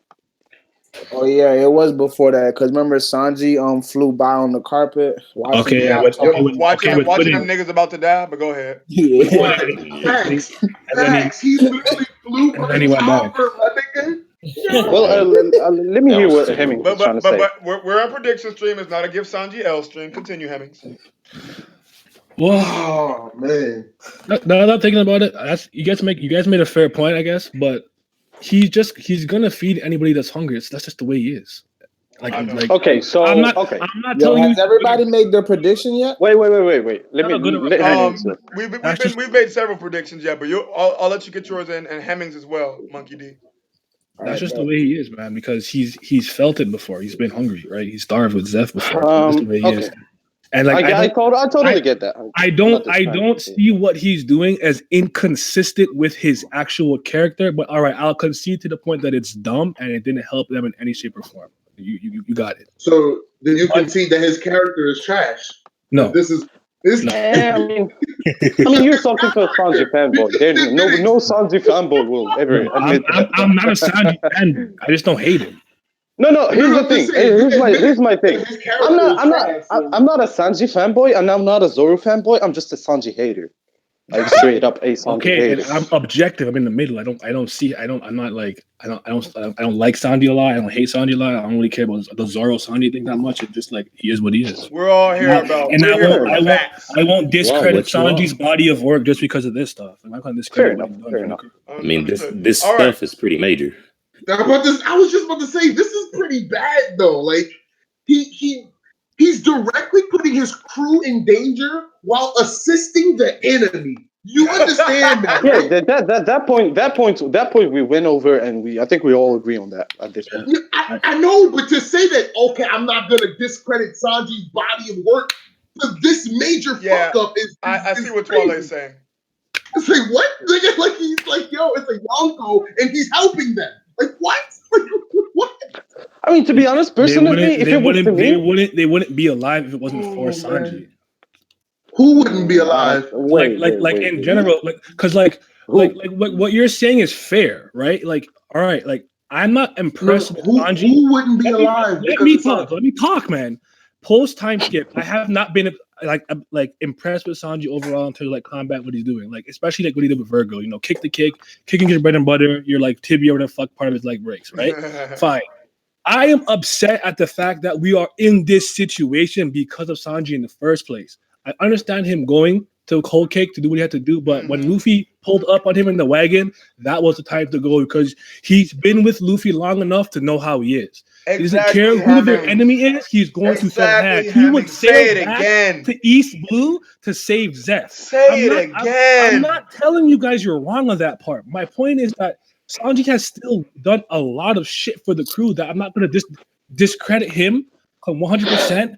Oh yeah, it was before that. Cause remember Sanji flew by on the carpet watching okay, the Yeah, watching with watching them pudding, niggas about to die. But go ahead. with Yeah. pudding, Facts, and then he facts. He literally flew and by then he his went back. hopper, my nigga. Well, Yo. let me That hear was what stupid. Hemmings is trying to say. But we're on prediction stream. It's not a give Sanji L stream. Continue, Hemmings. Well, Oh man. now that I'm thinking about it, you guys made a fair point, I guess. But he's gonna feed anybody that's hungry. That's just the way he is. Like I know. Okay, so okay. I'm not Yo, telling you. has everybody made their prediction yet? Wait. Let Not me a good let Hemmings. That's just We've made several predictions yet, but I'll let you get yours in, and Hemmings as well, Monkey D. All that's right, just the bet. way he is, man. Because he's felt it before. He's been hungry, right? He's starved with Zeph before. That's just the way he is. Okay. And like I I totally get that. I'm not I discrediting don't it. see what he's doing as inconsistent with his actual character. But all right, I'll concede to the point that it's dumb and it didn't help them in any shape or form. You got it. So then you But concede that his character is trash. Because no, this is It's, I mean, you're talking to a Sanji fanboy. No Sanji fanboy will ever admit that. I'm not a Sanji fan. I just don't hate him. No. Here's the I'm just thing. saying, Here's my thing. his character is trash. So. I'm not a Sanji fanboy, and I'm not a Zoro fanboy. I'm just a Sanji hater. Like straight up a Sanji Okay, hater. and I'm objective. I'm in the middle. I'm not like I don't like Sanji a lot. I don't hate Sanji a lot. I don't really care about the Zoro Sanji thing that much. It's just like he is what he is. We're all here about facts. I won't discredit what you are. Sanji's body of work just because of this stuff. I'm not going to discredit what he's done. Fair enough. I mean, Understood. this All stuff is pretty major. I was just about to say this is pretty bad though. Like he's directly putting his crew in danger while assisting the enemy. You understand that? Yeah, Right? that point we went over, and I think we all agree on that at this point. Yeah, I know, but to say that, okay, I'm not gonna discredit Sanji's body of work, but this major fuck up is I see what crazy. Twale is saying. It's like what? Like he's like, yo, it's a Yonko, and he's helping them. Like what? Like what? I mean, to be honest, personally, if it was to me, they wouldn't be alive if it wasn't for Sanji. Man. Who wouldn't be alive? Wait, in general, because what you're saying is fair, right? Like, all right, like I'm not impressed with Sanji. Who wouldn't be alive? Let me talk, man. Post time skip, I have not been like impressed with Sanji overall in terms of like combat, what he's doing, like especially like what he did with Virgo. You know, kicking your bread and butter, your like tibia or the fuck part of his leg breaks, right? Fine. I am upset at the fact that we are in this situation because of Sanji in the first place. I understand him going to Whole Cake to do what he had to do, but when Luffy pulled up on him in the wagon, that was the time to go because he's been with Luffy long enough to know how he is. He doesn't care who their enemy is. He's going to sell hand. He would sail back to East Blue to save Zeph. I'm not telling you guys you're wrong on that part. My point is that Sanji has still done a lot of shit for the crew that I'm not going to discredit him 100%.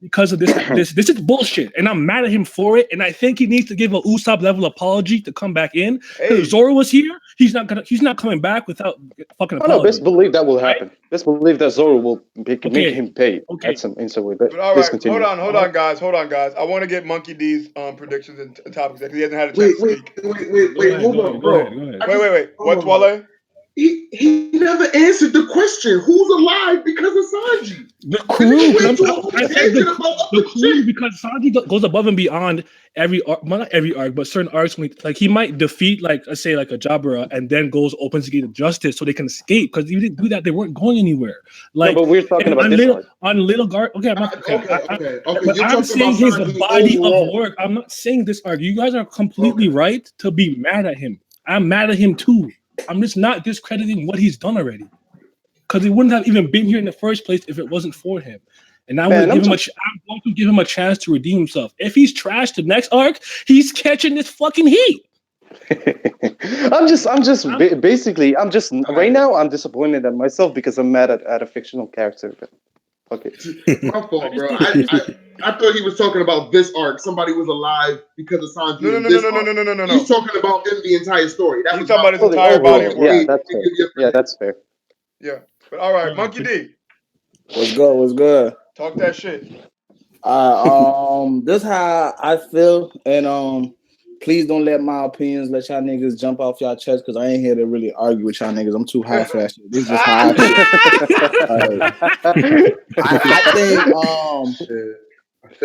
Because of this is bullshit, and I'm mad at him for it. And I think he needs to give a Usopp level apology to come back in. Because Zoro was here, he's not coming back without fucking apology. No, best believe that will happen. Best believe that Zoro will make him pay. Okay, at some way. But all right, hold on, guys. I want to get Monkey D's predictions and topics because he hasn't had a chance to speak. Wait, hold on, bro. Wait. What's Wale? He never answered the question. Who's alive because of Sanji? The crew. The crew because Sanji goes above and beyond every arc, well, not every arc, but certain arcs. Like he might defeat, like let's say, like a Jabra, and then opens the gate of justice so they can escape. Because if he didn't do that, they weren't going anywhere. Like, no, but we're talking about this arc. On Little Guard. Okay, I'm not. Okay. But I'm saying his body of work. I'm not saying this arc. You guys are completely right to be mad at him. I'm mad at him too. I'm just not discrediting what he's done already, because he wouldn't have even been here in the first place if it wasn't for him. And I'm going to give him a chance to redeem himself. If he's trash the next arc, he's catching this fucking heat. I'm just right now I'm disappointed at myself because I'm mad at a fictional character. Okay, my fault, bro. I thought he was talking about this arc. Somebody was alive because of Sanji. No. He's talking about in the entire story. He's talking about his entire body of work. Yeah, that's fair. Yeah, but all right, Monkey D. What's good? Talk that shit. This how I feel, and please don't let my opinions let y'all niggas jump off y'all chest because I ain't here to really argue with y'all niggas. I'm too high for that shit. This is just how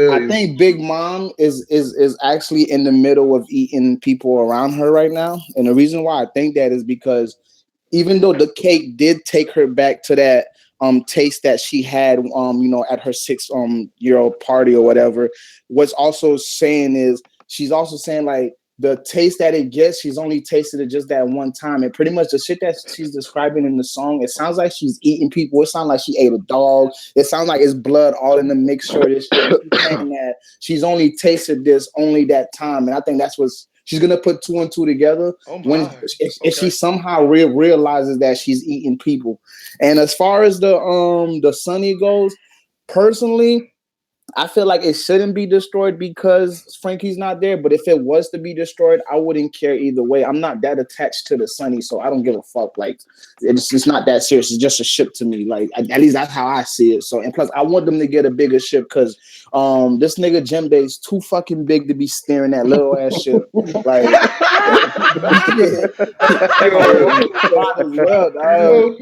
I think Big Mom is actually in the middle of eating people around her right now, and the reason why I think that is because even though the cake did take her back to that taste that she had at her 6-year-old party or whatever, what's also saying is she's also saying like the taste that it gets, she's only tasted it just that one time. And pretty much the shit that she's describing in the song, it sounds like she's eating people. It sounds like she ate a dog. It sounds like it's blood all in the mixture of this shit. She's saying that she's only tasted this only that time. And I think that's what she's going to put 2 and 2 together if she somehow realizes that she's eating people. And as far as the Sunny goes, personally, I feel like it shouldn't be destroyed because Frankie's not there. But if it was to be destroyed, I wouldn't care either way. I'm not that attached to the Sunny, so I don't give a fuck. Like it's just not that serious. It's just a ship to me. Like at least that's how I see it. So and plus, I want them to get a bigger ship because this nigga Jembe is too fucking big to be steering that little ass ship. Like Yo,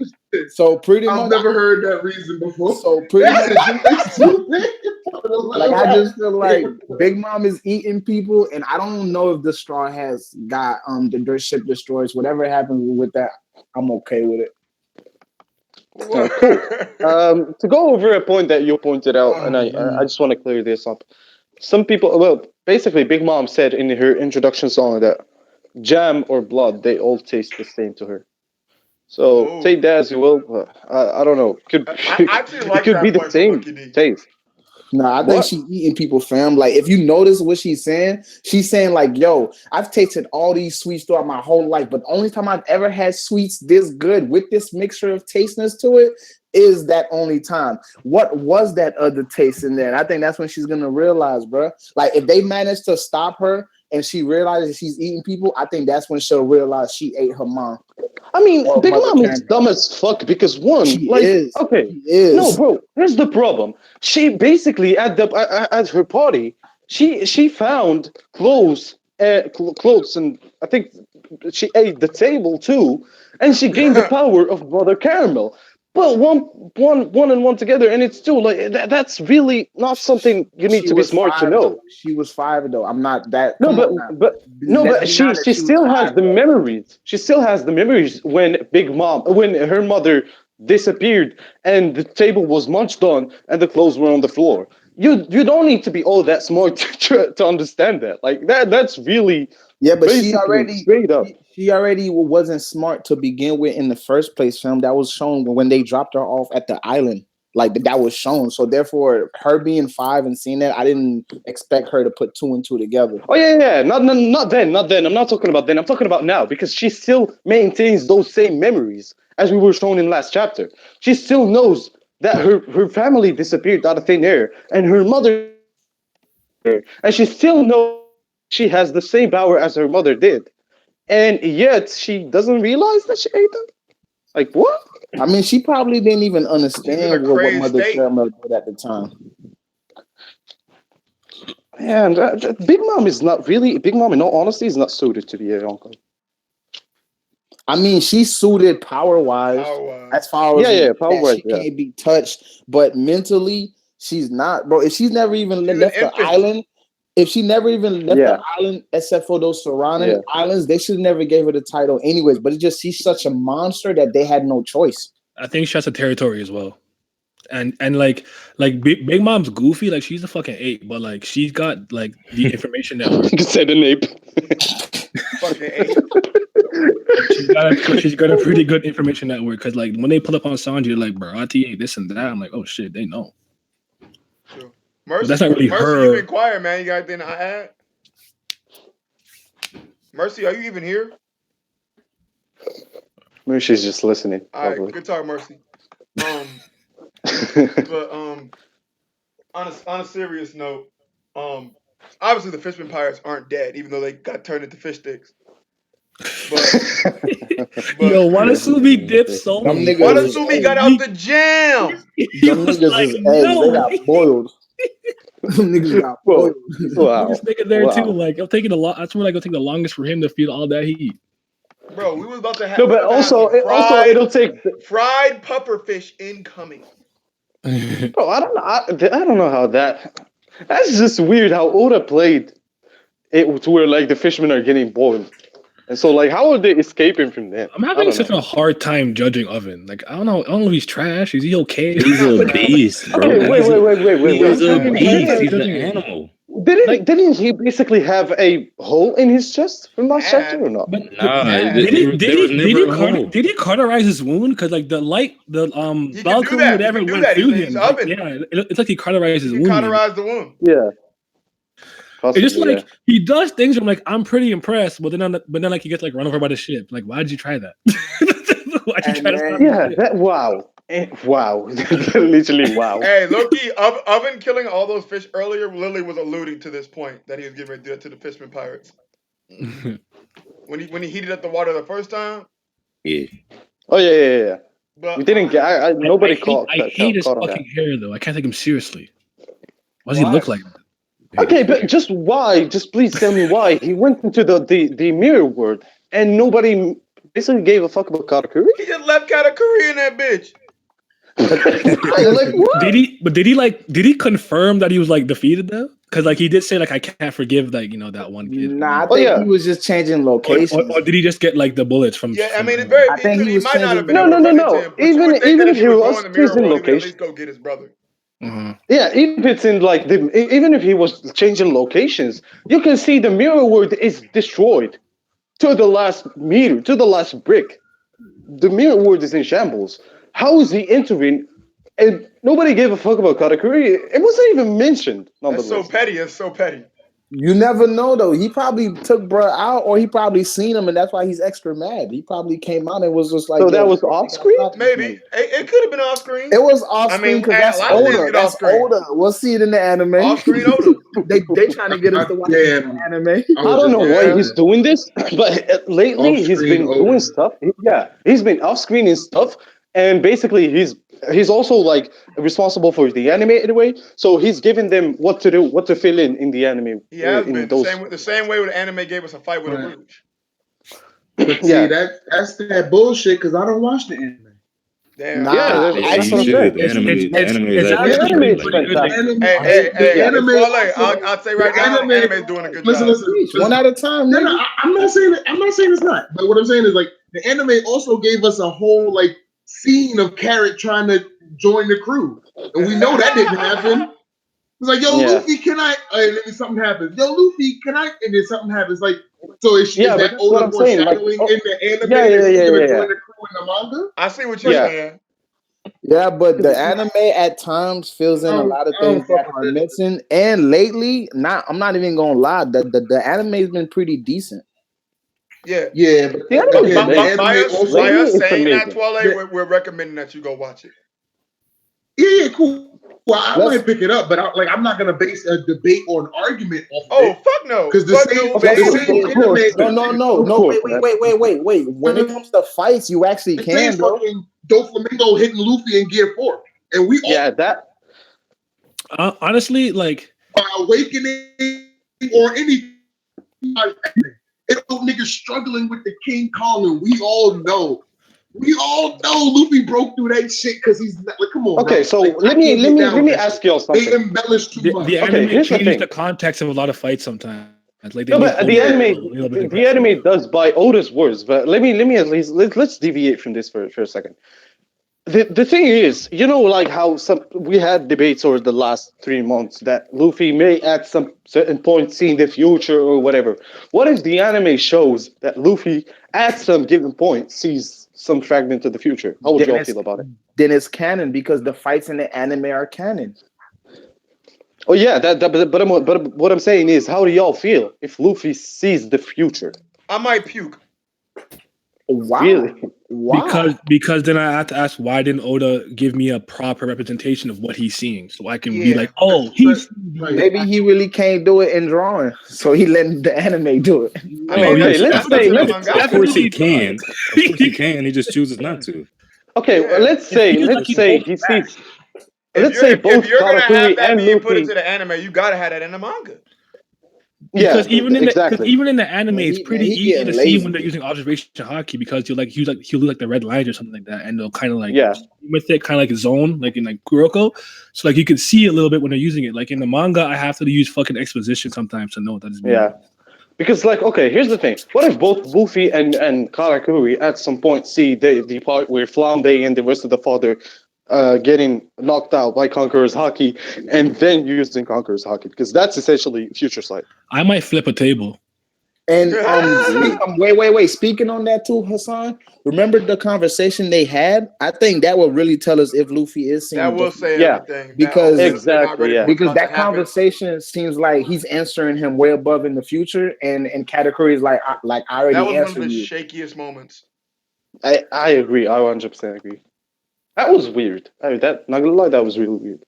so pretty I've much, never heard that reason before. so pretty much, It's too big for the like I little just feel like Big Mom is eating people, and I don't know if the straw has got the dirt ship destroys. Whatever happens with that, I'm okay with it. Cool. To go over a point that you pointed out, and I man. just want to clear this up. Some people, well, basically, Big Mom said in her introduction song that jam or blood, they all taste the same to her. So Ooh. take that as you will. I don't know. I actually It like could be that the point from same Mookie D. taste. Nah, I think What? she's eating people, fam. Like, if you notice what she's saying like, yo, I've tasted all these sweets throughout my whole life, but the only time I've ever had sweets this good with this mixture of tastiness to it is that only time. What was that other taste in there? And I think that's when she's gonna realize, bro. Like, if they manage to stop her and she realizes she's eating people, I think that's when she'll realize she ate her mom. I mean, Or Big Mother Mom is Karen. dumb as fuck because one, She like, is. okay, She is. no, bro. Here's the problem. She basically at her party, she found clothes, and I think she ate the table too, and she gained the power of Mother Caramel. But one and one together, and it's two. Like that's really not something you need She to be was smart to 5 though. know. She was 5 though. I'm not that. No, Come but on now. but no, Let's but be she honest. she She was still has 5 the though. memories. She still has the memories when Big Mom, when her mother disappeared and the table was munched on and the clothes were on the floor. You don't need to be all that smart to understand that. Like that's really Yeah, but basically straight up. she already wasn't smart to begin with in the first place. Film that was shown when they dropped her off at the island. Like that was shown. So therefore, her being 5 and seeing that, I didn't expect her to put 2 and 2 together. Oh yeah. Not then, not then. I'm not talking about then. I'm talking about now because she still maintains those same memories as we were shown in last chapter. She still knows that her family disappeared out of thin air and her mother disappeared out of thin air, and she still knows she has the same power as her mother did, and yet she doesn't realize that she ate them. Like what? I mean, she probably didn't even She's in a understand what crazed Mother state. Caramel did at the time. Man, Big Mom is not really Big Mom. In all honesty, is not suited to be a uncle. I mean, she's suited power wise Power-wise. as far as Yeah, power that wise, she yeah. can't be touched, but mentally, she's not, bro. If she's never even She's an left the infant. island, if she never even left Yeah. the island, except for those surrounding Yeah. islands, they should never gave her the title, anyways. But it's just she's such a monster that they had no choice. I think she has a territory as well. And like Big Mom's goofy, like she's a fucking ape, but like she's got like the information network. You said an ape. Fucking ape. She's got a pretty good information network because like when they pull up on Sanji, like bro, RTA this and that. I'm like, oh shit, they know. True. But Mercy, that's not really Mercy, her. you've been quiet, man. You got anything to add? Mercy, are you even here? Maybe she's just listening. All right, Probably. good talk, Mercy. But on a serious note, obviously the Fishman Pirates aren't dead, even though they got turned into fish sticks. But Yo, Wadatsumi dipped so Them quick. niggas is Wadatsumi got out the jam. He Them was niggas like, is eggs. no. They got boiled. Them niggas got Whoa. boiled. Wow. This nigga there Wow. too. Like I'm taking a lot. That's when like it'll take the longest for him to feel all that heat. Bro, we was about to have No, but also it'll take. fried pufferfish incoming. Bro, I don't know. I don't know how that. That's just weird. How Oda played it to where like the fishermen are getting boiled, and so like how are they escaping from that? I'm having such a hard time judging Oven. Like I don't know if he's trash. Is he okay? He's a beast, bro. Okay, wait. He's a wait. beast. He's an animal. Didn't he basically have a hole in his chest from last Had. chapter or not? But Nah, Yeah. did he cauterize his wound? Because like the He can do Valkyrie that. whatever He can do went that. through He's him. oven. Yeah, it's like he cauterized his He can wound. cauterize the wound. Yeah. It's just Possibly, like he does things. Where I'm like, I'm pretty impressed, but then like he gets like run over by the ship. Like, why'd you try that? Why'd you try to stop? yeah. That wow. Wow, literally wow. Hey, Loki, Oven killing all those fish earlier literally was alluding to this point that he was getting ready to do it to the fisherman pirates. When he heated up the water the first time. Yeah. Oh yeah. We But didn't get. Nobody I hate his caught on that. fucking hair though. I can't take him seriously. Why does he why? look like that? Okay, but just why? Just please tell me why he went into the mirror world and nobody basically gave a fuck about Katakuri. He just left Katakuri in that bitch. Like what? Did he confirm that he was like defeated though? Because like he did say like I can't forgive like that one kid. Nah, I Oh think yeah. he was just changing Or, locations. or did he just get like the bullets from? Yeah, I mean, it's from very. I think he He was might not have changing. been No, able no, to no, run into no. him, but you would think that Even if if he he was going was the mirror changing world, he would at location, least go get his brother. yeah. If it's in like even if he was changing locations, you can see the mirror world is destroyed to the last meter, to the last brick. The mirror world is in shambles. How is he entering? And nobody gave a fuck about Katakuri. It wasn't even mentioned, That's so nonetheless. petty. It's so petty. You never know though. He probably took bruh out, or he probably seen him, and that's why he's extra mad. He probably came out and was just like, So "Yo, that was I off gotta screen. stop this Maybe nigga." it could have been off screen. It was off I screen mean, because a that's lot of things Oda. get off That's screen. Oda. We'll see it in the anime. Off screen Oda. They trying to get us to watch Damn, the anime. I I was don't just know gonna why say Yeah. he's that. doing this, but Off lately he's screen been doing odor. stuff. Yeah, he's been off screening stuff, and basically he's also like responsible for the anime anyway. So he's giving them what to do, what to fill in the anime He has in been those. the same way the anime gave us a fight with a But Rouge. see, Yeah, that's that bullshit because I don't watch the anime. Damn. yeah, Nah, Yeah, that's you what I'm actually, saying. should. The It's anime, it's the it's anime is it's actually The actually anime pretty is pretty like good. good. Like, fantastic. Anime, Hey, the anime Swale, also, I'll say the right now, anime. anime is doing a good Listen, job. listen, Jeez, one listen. at a time, No, nigga. no, I'm not saying it. I'm not saying it's not. But what I'm saying is like the anime also gave us a whole like scene of Carrot trying to join the crew, and we know that didn't happen. It's like, yo, Yeah, Luffy, can I? And then something happens. Yo, Luffy, can I? And then something happens. Like, so is yeah, but that that's what Oda I'm saying. Like, foreshadowing oh, in the anime yeah, yeah, that he's yeah, gonna yeah, yeah. join the crew in the manga? I see what you're Yeah. saying. Yeah, but the anime at times fills in a lot of I don't things that fuck are with that. missing. And lately, I'm not even gonna lie, the anime's been pretty decent. Yeah. Yeah, but The anime But is again, the amazing. anime by Lately, also. us it's saying that, amazing. Twale, The, we're recommending that you go watch it. yeah, cool. Well, I Let's might pick it up, but I'm not gonna base a debate or an argument off of Oh, it fuck no. because Fuck no, Yes, the of baby. same course. Of anime No. course, Wait, man. wait. When it comes to fights, you actually can, plays bro. fucking Doflamingo hitting Luffy in Gear 4. And we all Yeah, that. honestly, like Awakening or anything. It niggas struggling with the King Kong, and we all know. We all know Luffy broke through that shit because he's not, like, come on, Okay, bro. so Like, let I me can't let get me down let with me that ask shit. y'all They something. embellish too much. the Okay, anime here's the changes thing. the context of a lot of fights sometimes. Like they No, make but the Oda a anime, little bit the aggressive. anime does by Oda's words. But let me at least let's deviate from this for a second. The thing is, like how we had debates over the last 3 months that Luffy may at some certain point see in the future or whatever. What if the anime shows that Luffy at some given point sees some fragment of the future? How would Then y'all it's feel about it? then it's canon because the fights in the anime are canon. Oh yeah, but what I'm saying is, how do y'all feel if Luffy sees the future? I might puke. Wow. Really? Wow. Because then I have to ask why didn't Oda give me a proper representation of what he's seeing so I can be Yeah. like, oh, he's Right. Maybe he really can't do it in drawing, so he let the anime do it. I No, mean, Okay, yes, let's that's say up to the let's of mangaka. course he definitely can. Of course he can. He just chooses not to. okay. Well, Yeah. it feels like let's he's say holding he back. sees. Let's say If both you're gonna have Katakuri that and being put into Luffy. the anime, you gotta have that in the manga. Yeah, Because exactly. even in the anime, Man, it's he pretty easy getting to see when they're lazy. using observation hockey because he'll do like the red lines or something like that, and they'll kind of like Yeah, with it, kind of like zone, like in like Kuroko. So like you can see a little bit when they're using it. Like in the manga, I have to use fucking exposition sometimes to know what that is meaning. yeah. Because like, okay, here's the thing. What if both Luffy and Katakuri at some point see the part where Flambe and the rest of the father getting knocked out by Conqueror's Haki and then using Conqueror's Haki? Because that's essentially Future Sight. I might flip a table. And Really? wait. Speaking on that too, Hassan. Remember the conversation they had? I think that will really tell us if Luffy is seeing That will different say Yeah, everything. That because they're not exactly. ready for Yeah. what's because about to that happen. conversation seems like he's answering him way above in the future, and Katakuri is like I That already was one of answered the you. shakiest moments. I agree. I 100% agree. That was weird. That not gonna lie, that was really weird.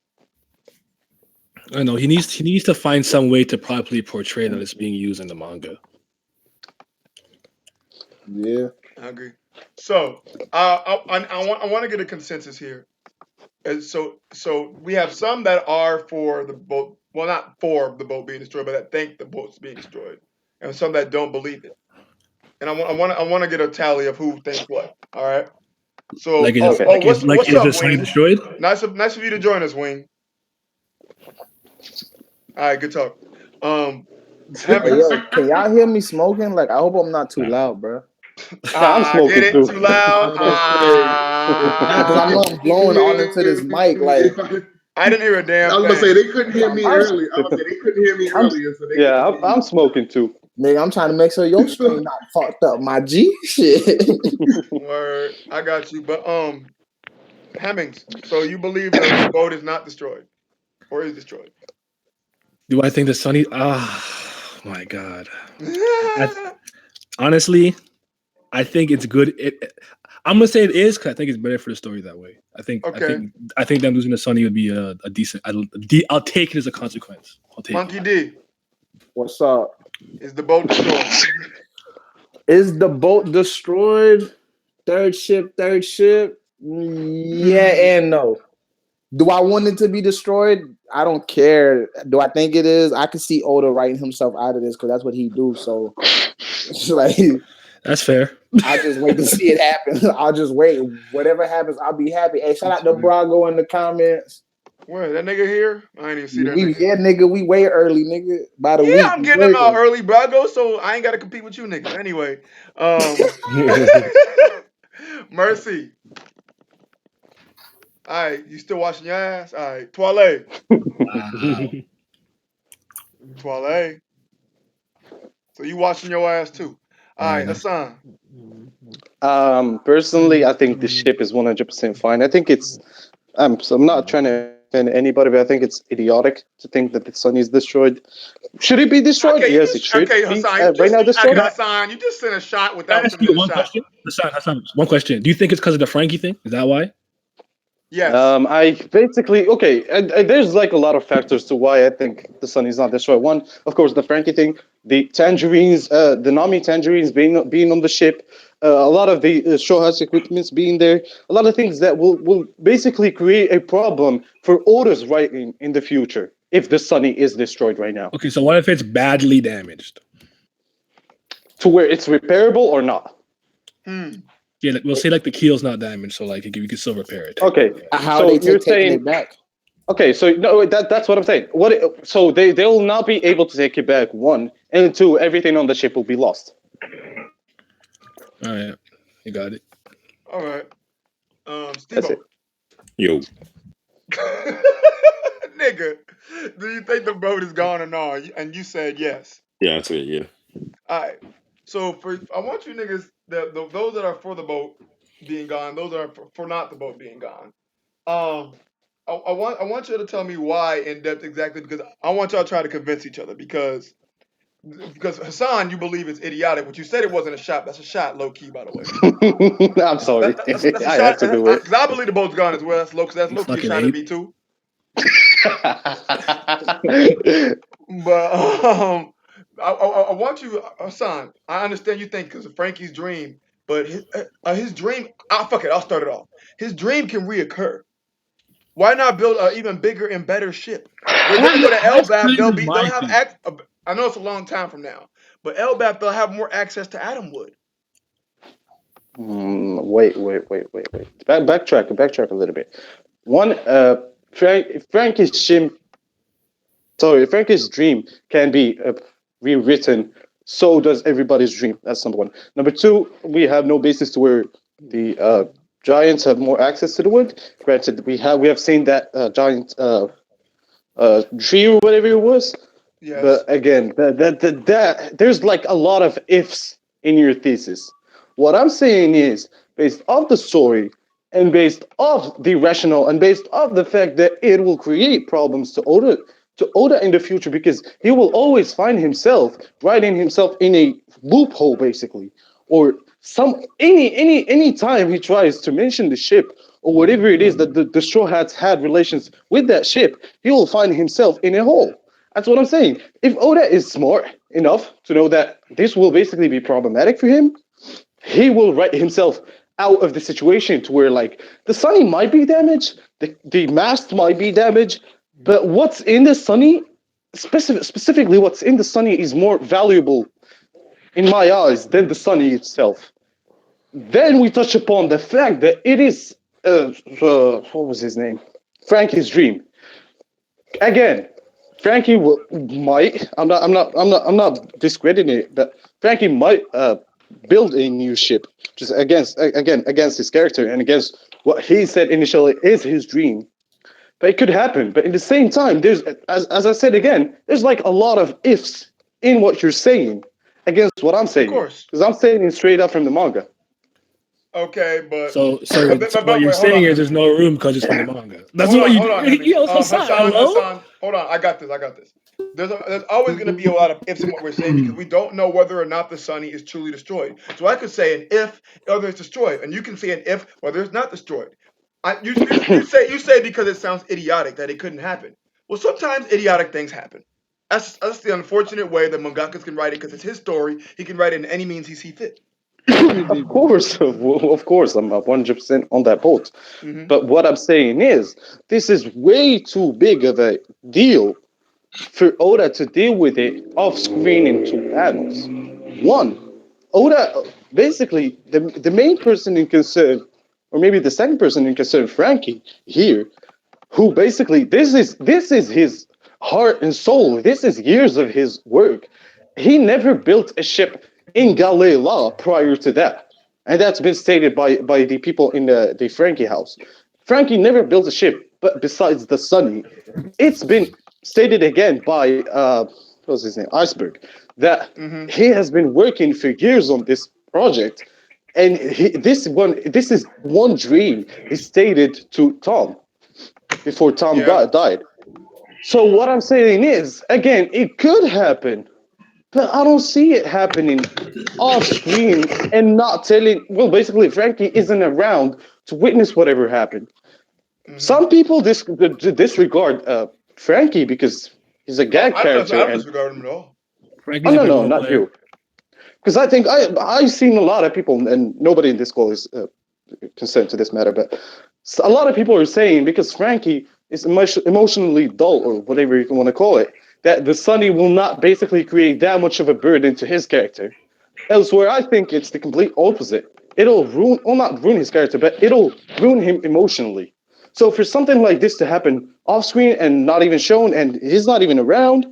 I know he needs to find some way to properly portray that it's being used in the manga. Yeah. I agree. So I want to get a consensus here. And so we have some that are for the boat. Well, not for the boat being destroyed, but that think the boat's being destroyed, and some that don't believe it. And I want to get a tally of who thinks what. All right. So Okay. what's Is up, the Sunny Wing? destroyed? Nice of you to join us, Wing. All right, good talk. Um, Hey Hemmings. yo, can y'all hear me smoking? Like I hope I'm not too loud, bro. Nah, I'm Get smoking it? too. Too I loud? was about to say, if Nah, cause I know I'm blowing all into this mic. Like if I, I didn't hear a I damn was gonna say thing. they couldn't hear me I'm, early. I was say they couldn't hear me I'm earlier, so they yeah, couldn't I'm smoking too. nigga, I'm trying to make sure your hear stream not fucked up, my G. Shit. Word, I got you. But Hemmings. So you believe the boat is not destroyed or is destroyed? Do I think the Sunny? Ah, my God. I, honestly, I think it's good. I'm gonna say it is because I think it's better for the story that way. I think I Okay, think I think them losing the Sunny would be a decent. I'll take it as a consequence. I'll take Monkey it. D. What's up? Is the boat destroyed? Is the boat destroyed? Third ship, third ship. Yeah and no. Do I want it to be destroyed? I don't care. Do I think it is? I could see Oda writing himself out of this because that's what he do. So it's like That's fair. I'll just wait to see it happen. I'll just wait. Whatever happens, I'll be happy. Hey, shout out to Brago in the comments. Where that nigga here? I ain't even see that We nigga. yeah, nigga, we way early, nigga. By the Yeah, week. I'm We getting them out working. early, bro. I go, so I ain't got to compete with you niggas anyway. Mercy. All right, you still washing your ass? All right, Toilet. Wow. Toilet. So you washing your ass too? All right, Man. Hassan. Personally, I think the ship is 100% fine. I think it's. So I'm not trying to offend anybody, but I think it's idiotic to think that the sun is destroyed. Should it be destroyed? Okay, you Yes, it just should okay, be Hassan. You right just now okay, Can destroyed. I Hassan. You just sent a shot can I without ask sending you a one shot. question? Hassan, one question. Do you think it's because of the Frankie thing? Is that why? Yes. I basically okay. And there's like a lot of factors to why I think the sun is not destroyed. One, of course, the Frankie thing, the tangerines, the Nami tangerines being on the ship, a lot of the Shoha's equipments being there, a lot of things that will basically create a problem for Oda's writing in the future if the Sunny is destroyed right now, Okay, so what if it's badly damaged? to where it's repairable or not. Hmm. Yeah, we'll say like the keel's not damaged, so like you can still repair it Okay, technically. How so they you're taking saying it back? okay, so no, that's what I'm saying. So they will not be able to take it back. One and two, everything on the ship will be lost. All right, you got it. All right. That's Steve-O. it. Yo, Nigga, do you think the boat is gone or not? And you said yes. yeah, I said yeah. All right. So I want you niggas those that are for the boat being gone, those that are for not the boat being gone. Um, I want you to tell me why in depth exactly because I want y'all to try to convince each other because Hassan, you believe it's idiotic. What you said it wasn't a shot. That's a shot, low key, by the way. I'm sorry. That's a I had shot to do it. because I believe the boat's gone as well. That's You low key a fucking shot at ape. me too. But I want you, Hassan. I understand you think because of Frankie's dream, but his dream. Fuck it. I'll start it off. His dream can reoccur. Why not build an even bigger and better ship? When they go to That's Elbaf, kind of they'll my have thing. I know it's a long time from now, but Elbaf they'll have more access to Adamwood. Wait. Backtrack a little bit. One, Frankie's Frankie's dream can be rewritten. So does everybody's dream. That's number one. Number two, we have no basis to where the giants have more access to the wood. Granted, we have seen that giant tree or whatever it was. Yes. But again, that there's like a lot of ifs in your thesis. What I'm saying is, based off the story and based off the rationale and based off the fact that it will create problems to Oda in the future because he will always find himself writing himself in a loophole basically or some any time he tries to mention the ship or whatever it is that the destroyer has had relations with that ship, he will find himself in a hole. That's what I'm saying. If Oda is smart enough to know that this will basically be problematic for him, he will write himself out of the situation to where like the Sunny might be damaged, the mast might be damaged, but what's in the Sunny, specifically what's in the Sunny, is more valuable in my eyes than the Sunny itself. Then we touch upon the fact that it is what was his name? Frankie's dream. Again, Frankie might. I'm not discrediting it, but Frankie might build a new ship just against his character and against what he said initially is his dream. But it could happen. But in the same time, there's as I said again, there's like a lot of ifs in what you're saying against what I'm Of saying course. because I'm saying it straight up from the manga. Okay, but So what you're hold saying on, is there's Hemi. no room because it's from the manga. That's Hold what on, you. hold on, Hemi. Yo, Hassan, hello. Hassan. Hold on. I got this. I got this. There's always going to be a lot of ifs in what we're saying because we don't know whether or not the Sunny is truly destroyed. So I could say an if whether it's destroyed, and you can say an if whether it's not destroyed. You say because it sounds idiotic that it couldn't happen. Well, sometimes idiotic things happen. That's the unfortunate way that mangakas can write it because it's his story. He can write it in any means he see fit. Of course, of course, I'm 100% on that boat. Hmm. But what I'm saying is, this is way too big of a deal for Oda to deal with it off screen in two panels. One, Oda, basically, the main person in concern, or maybe the second person in concern, Frankie, here, who basically this is his heart and soul. This is years of his work. He never built a ship in Galilea prior to that, and that's been stated by the people in the Frankie house. Frankie never built a ship, but besides the Sunny, it's been stated again by what's his name, Iceberg, that Hmm. he has been working for years on this project, and this is one dream he stated to Tom before Tom Yeah. died. So what I'm saying is, again, it could happen, but I don't see it happening off screen and not telling. Well, basically, Frankie isn't around to witness whatever happened. Hmm. Some people disregard Frankie because he's a Oh, gag character, I don't and disregard him at all. oh Frankie's a no, good no, role not player. you, because I think I've seen a lot of people, and nobody in this call is consent to this matter, but a lot of people are saying because Frankie is emotionally dull or whatever you want to call it, that the Sunny will not basically create that much of a burden to his character. Elsewhere, I think it's the complete opposite. It'll ruin, well, not ruin his character, but it'll ruin him emotionally. So for something like this to happen off screen and not even shown, and he's not even around,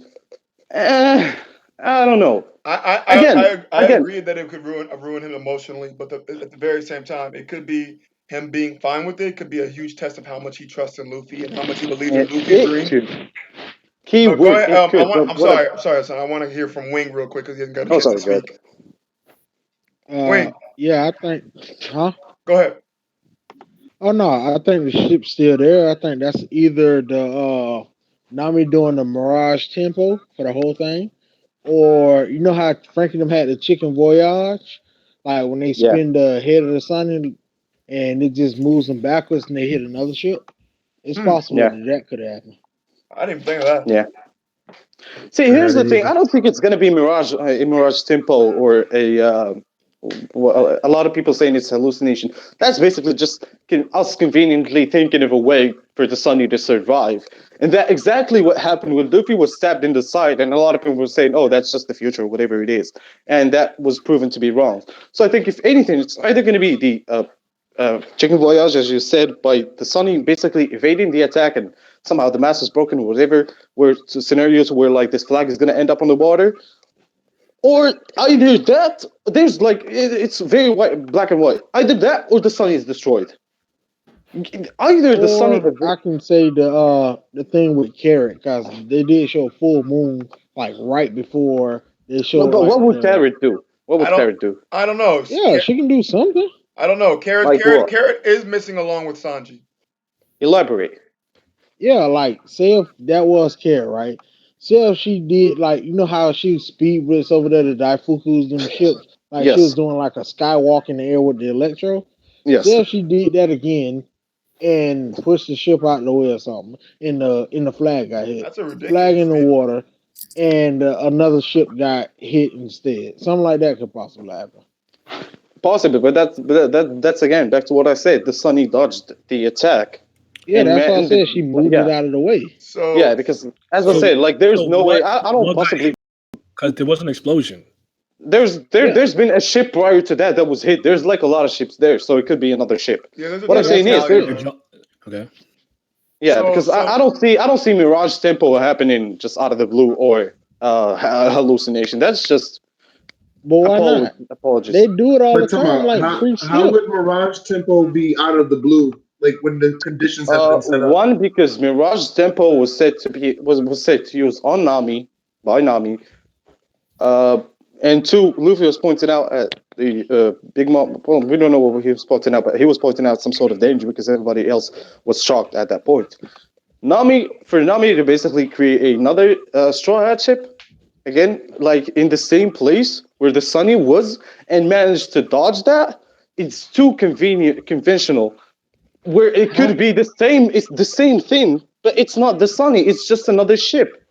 eh, I don't know. Again, I again, agree that it could ruin him emotionally, but at the very same time, it could be him being fine with it. Could be a huge test of how much he trusts in Luffy and how much he believes in Luffy's it dream. could. But go Keyword, ahead. it could. But I'm what I'm, sorry. I'm sorry, son. I want to hear from Wing real quick because he hasn't got a oh, chance to sorry, good. speak. Wing, Yeah, I think, huh? go ahead. Oh no, I think the ship's still there. I think that's either the Nami doing the Mirage tempo for the whole thing, or you know how Frankie them had the chicken voyage, like when they Yeah, spin the head of the sun and it just moves them backwards and they hit another ship. It's Hmm. possible yeah, that that could happen. I didn't even think of that. yeah. See, here's the thing. I don't think it's gonna be Mirage, a Mirage Tempo, or a. Well, a lot of people saying it's hallucination. That's basically just us conveniently thinking of a way for the Sunny to survive, and that exactly what happened when Luffy was stabbed in the side, and a lot of people were saying, "Oh, that's just the future, whatever it is," and that was proven to be wrong. So I think if anything, it's either going to be the chicken voyage, as you said, by the Sunny basically evading the attack and somehow the mass is broken or whatever, where scenarios where like this flag is going to end up on the water, or either that, there's like it's very white, black and white. Either that or the Sunny is destroyed. Either the Sunny. Or I can say the thing with Carrot, because they did show full moon like right before they No, showed but like what would the. Carrot do? What I would don't. Carrot do? I don't know. Yeah, she can do something. I don't know. Like what? Carrot is missing along with Sanji. Elaborate. Yeah, like say if that was Carrot, right? Say if she did like you know how she speed blitz over there to Daifuku's them ships, like she was Yes. doing like a skywalk in the air with the Electro. Say Yes. if she did that again, and pushed the ship out the way or something. In the flag got hit. That's a Flag ridiculous in the statement. water, and another ship got hit instead. Something like that could possibly happen. Possibly, but that's again back to what I said. The Sunny dodged the attack, Yeah, and that's why I man, said she moved it yeah, out of the way. yeah, So because as I so So said, like there's so no way. what I don't what got possibly. because there was an explosion. Yeah, There's been a ship prior to that that was hit. There's like a lot of ships there, so it could be another ship. yeah, there's What yeah, I'm another that's saying what I is Italian there's said. one. Okay. yeah, So because so I don't see Mirage Tempo happening just out of the blue or hallucination. That's just But why not? apologies. They do it all the But tell me, time, like how pre-snip. would Mirage Tempo be out of the blue? Like when the conditions have been set up. One because Mirage Tempo was said to be was said to use on Nami by Nami. Uh, and two, Luffy was pointing out at the Big Mom. Well, we don't know what he was pointing out, but he was pointing out some sort of danger because everybody else was shocked at that point. Nami to basically create another Straw Hat ship again, like in the same place where the Sunny was, and managed to dodge that. It's too conventional. Where it How? could be the same, it's the same thing, but it's not the Sunny. It's just another ship,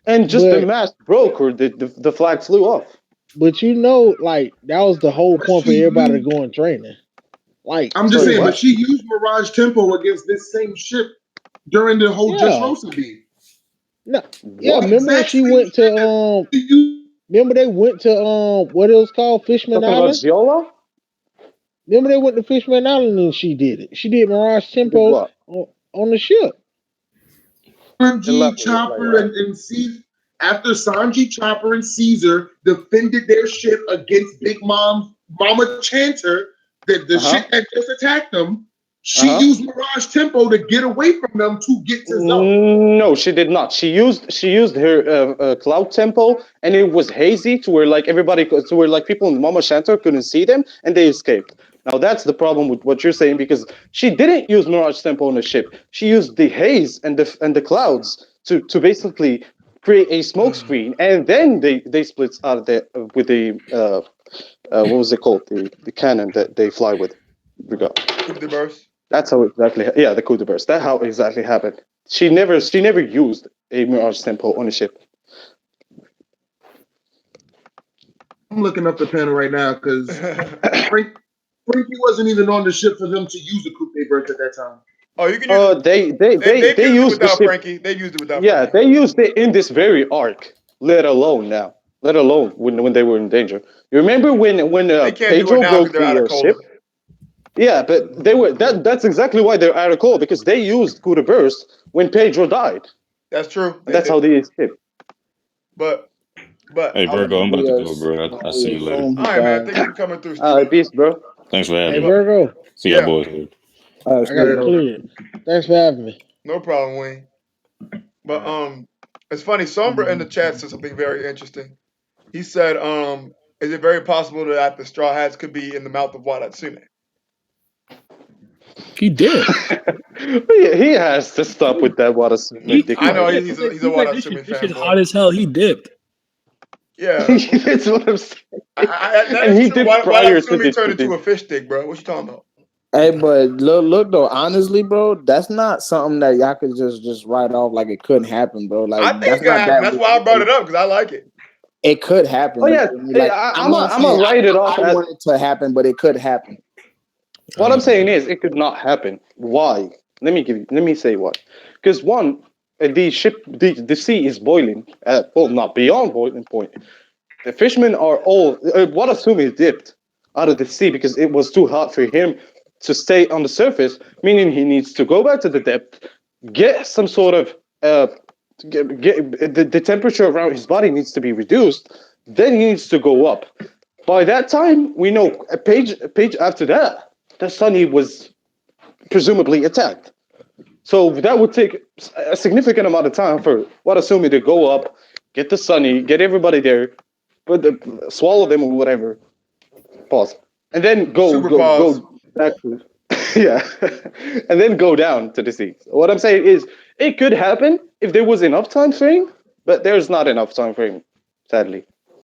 and just the But mast broke or the flag flew off. like that was the whole But point she for everybody to used, go in training. Like I'm just Sorry, saying, but what? she used Mirage Tempo against this same ship during the whole yeah, Dressrosa beat. no, yeah. The What? Remember when exact she same went to shit that she used. Remember they went to what it was called Fishman Talking about Island. Ziola? Remember they went to Fishman Island and she did it. She did Mirage Did Tempo what? on the ship. Sanji, Elaborate, like Chopper, what? and Caesar. After Sanji, Chopper, and Caesar defended their ship against Big Mom, Mama Chanter, the Uh ship huh. that just attacked them, Uh she huh. used Mirage Tempo to get away from them to get to Zoe. No, she did not. She used her cloud tempo, and it was hazy to where like to where like people in Mama Shantar couldn't see them, and they escaped. Now that's the problem with what you're saying because she didn't use Mirage tempo on the ship. She used the haze and the clouds to basically create a smoke screen, and then they split out of the with the what was it called, the cannon that they fly with. Forgot. Coupe de Burst. That's how exactly. Yeah, the coup de burst. That's how exactly happened. She never used a Mirage tempo on a ship. I'm looking up the panel right now because Frank, Frankie wasn't even on the ship for them to use the Coupe de Berth at that time. Oh, you can use it. They've They used it used the without ship. Frankie. They've used it without Yeah, Frankie. they used it in this very arc. Let alone now. Let alone when they were in danger. You remember when They can't do it Pedro now because broke they're out the of ship? cola. Yeah, but they were that's exactly why they're out of call because they used coup de burst when Pedro died, That's true. and that's how they escaped. But but Hey Virgo, I'm about to go, Yes. bro. I'll see you later. Boom, he all right, man. died. Thank you for coming through, Steve. Peace, bro. Thanks for Hey having me. But Virgo, See y'all yeah, boys later. I got See it ya. cleared. Thanks for having me. no problem, Wayne. But it's funny. Sombra in the chat said something very interesting. He said, is it very possible that the Straw Hats could be in the mouth of Wadatsumi? He dipped. He has to stop with that water He I know ridiculous. dipped. he's a He's like this Wadatsumi shit. This shit's fanboy. hot as hell. He dipped. Yeah, That's what I'm saying. that And is he true. did prior to Wadatsumi this turned to into this. a fish stick, bro. What you talking about? Hey, but look though, honestly, bro, that's not something that y'all could just write off like it couldn't happen, bro. Like I think that's it could not happen. that That's why I brought real. it up because I like it. It could happen. Oh You yeah, feel me? Like I'm I'm not gonna saying write it off I as want it to happen, but it could happen. what I'm saying is it could not happen. Why? Let me say why. Because one, the sea is boiling. Well, not beyond boiling point. The fishermen are all what Asumi dipped out of the sea because it was too hot for him to stay on the surface, meaning he needs to go back to the depth, get some sort of the temperature around his body needs to be reduced. Then he needs to go up. By that time, we know a page after that, the Sunny was presumably attacked. So that would take a significant amount of time for Wadatsumi to go up, get the Sunny, get everybody there, swallow them or whatever. Pause, and then Super pause. go back to yeah, and then go down to the sea. What I'm saying is, it could happen if there was enough time frame, but there's not enough time frame, sadly.